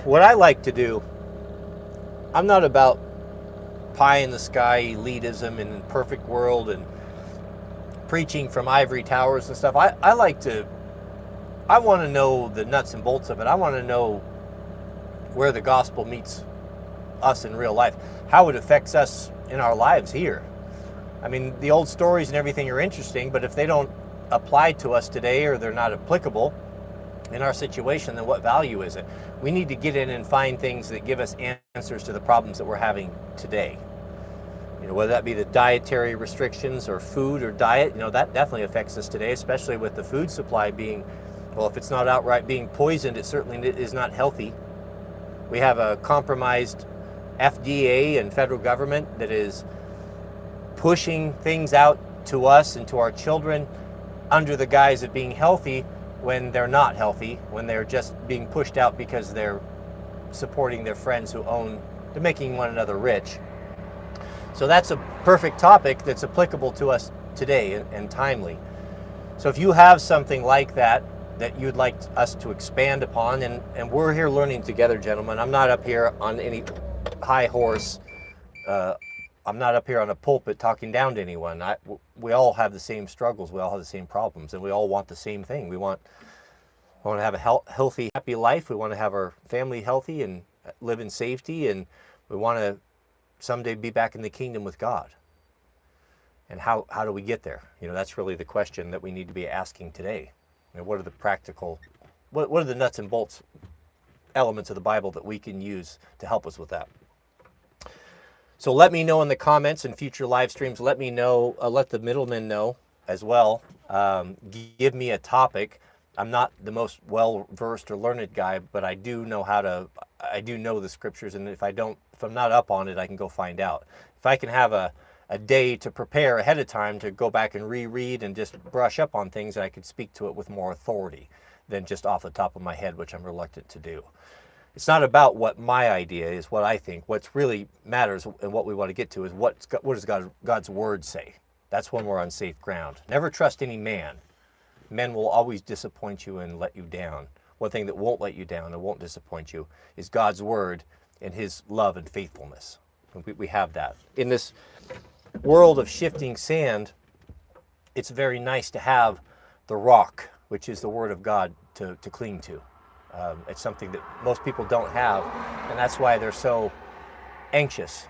What I like to do, I'm not about pie in the sky elitism and perfect world and preaching from ivory towers and stuff. I want to know the nuts and bolts of it. I want to know where the gospel meets us in real life, how it affects us in our lives here. I mean, the old stories and everything are interesting, but if they don't apply to us today or they're not applicable in our situation, then what value is it? We need to get in and find things that give us answers to the problems that we're having today. You know, whether that be the dietary restrictions or food or diet, you know, that definitely affects us today, especially with the food supply being, well, if it's not outright being poisoned, it certainly is not healthy. We have a compromised FDA and federal government that is pushing things out to us and to our children under the guise of being healthy when they're not healthy, when they're just being pushed out because they're supporting their friends who own, they're making one another rich. So that's a perfect topic that's applicable to us today and timely. So if you have something like that you'd like us to expand upon, and we're here learning together, gentlemen. I'm not up here on any high horse. I'm not up here on a pulpit talking down to anyone. We all have the same struggles. We all have the same problems, and we all want the same thing. We want to have a healthy, happy life. We want to have our family healthy and live in safety, and we want to someday be back in the kingdom with God. And how do we get there? You know, that's really the question that we need to be asking today. You know, what are the practical, what are the nuts and bolts elements of the Bible that we can use to help us with that? So let me know in the comments and future live streams. Let me know, let the middlemen know as well. Give me a topic. I'm not the most well-versed or learned guy, but I do know I do know the scriptures, and if I'm not up on it, I can go find out. If I can have a day to prepare ahead of time to go back and reread and just brush up on things, I could speak to it with more authority than just off the top of my head, which I'm reluctant to do. It's not about what my idea is, what I think. What's really matters and what we want to get to is what does God's word say? That's when we're on safe ground. Never trust any man. Men will always disappoint you and let you down. One thing that won't let you down and won't disappoint you is God's word and his love and faithfulness. We have that. In this world of shifting sand, it's very nice to have the rock, which is the word of God, to cling to. It's something that most people don't have, and that's why they're so anxious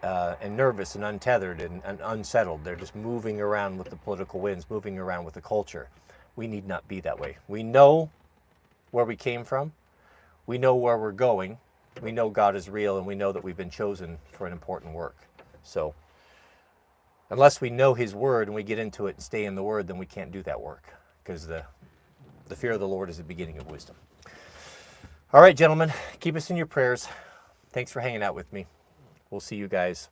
and nervous and untethered and unsettled. They're just moving around with the political winds, moving around with the culture. We need not be that way. We know where we came from. We know where we're going. We know God is real, and we know that we've been chosen for an important work. So unless we know his word and we get into it and stay in the word, then we can't do that work, because the fear of the Lord is the beginning of wisdom. All right, gentlemen, keep us in your prayers. Thanks for hanging out with me. We'll see you guys.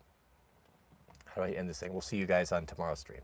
How do I end this thing? We'll see you guys on tomorrow's stream.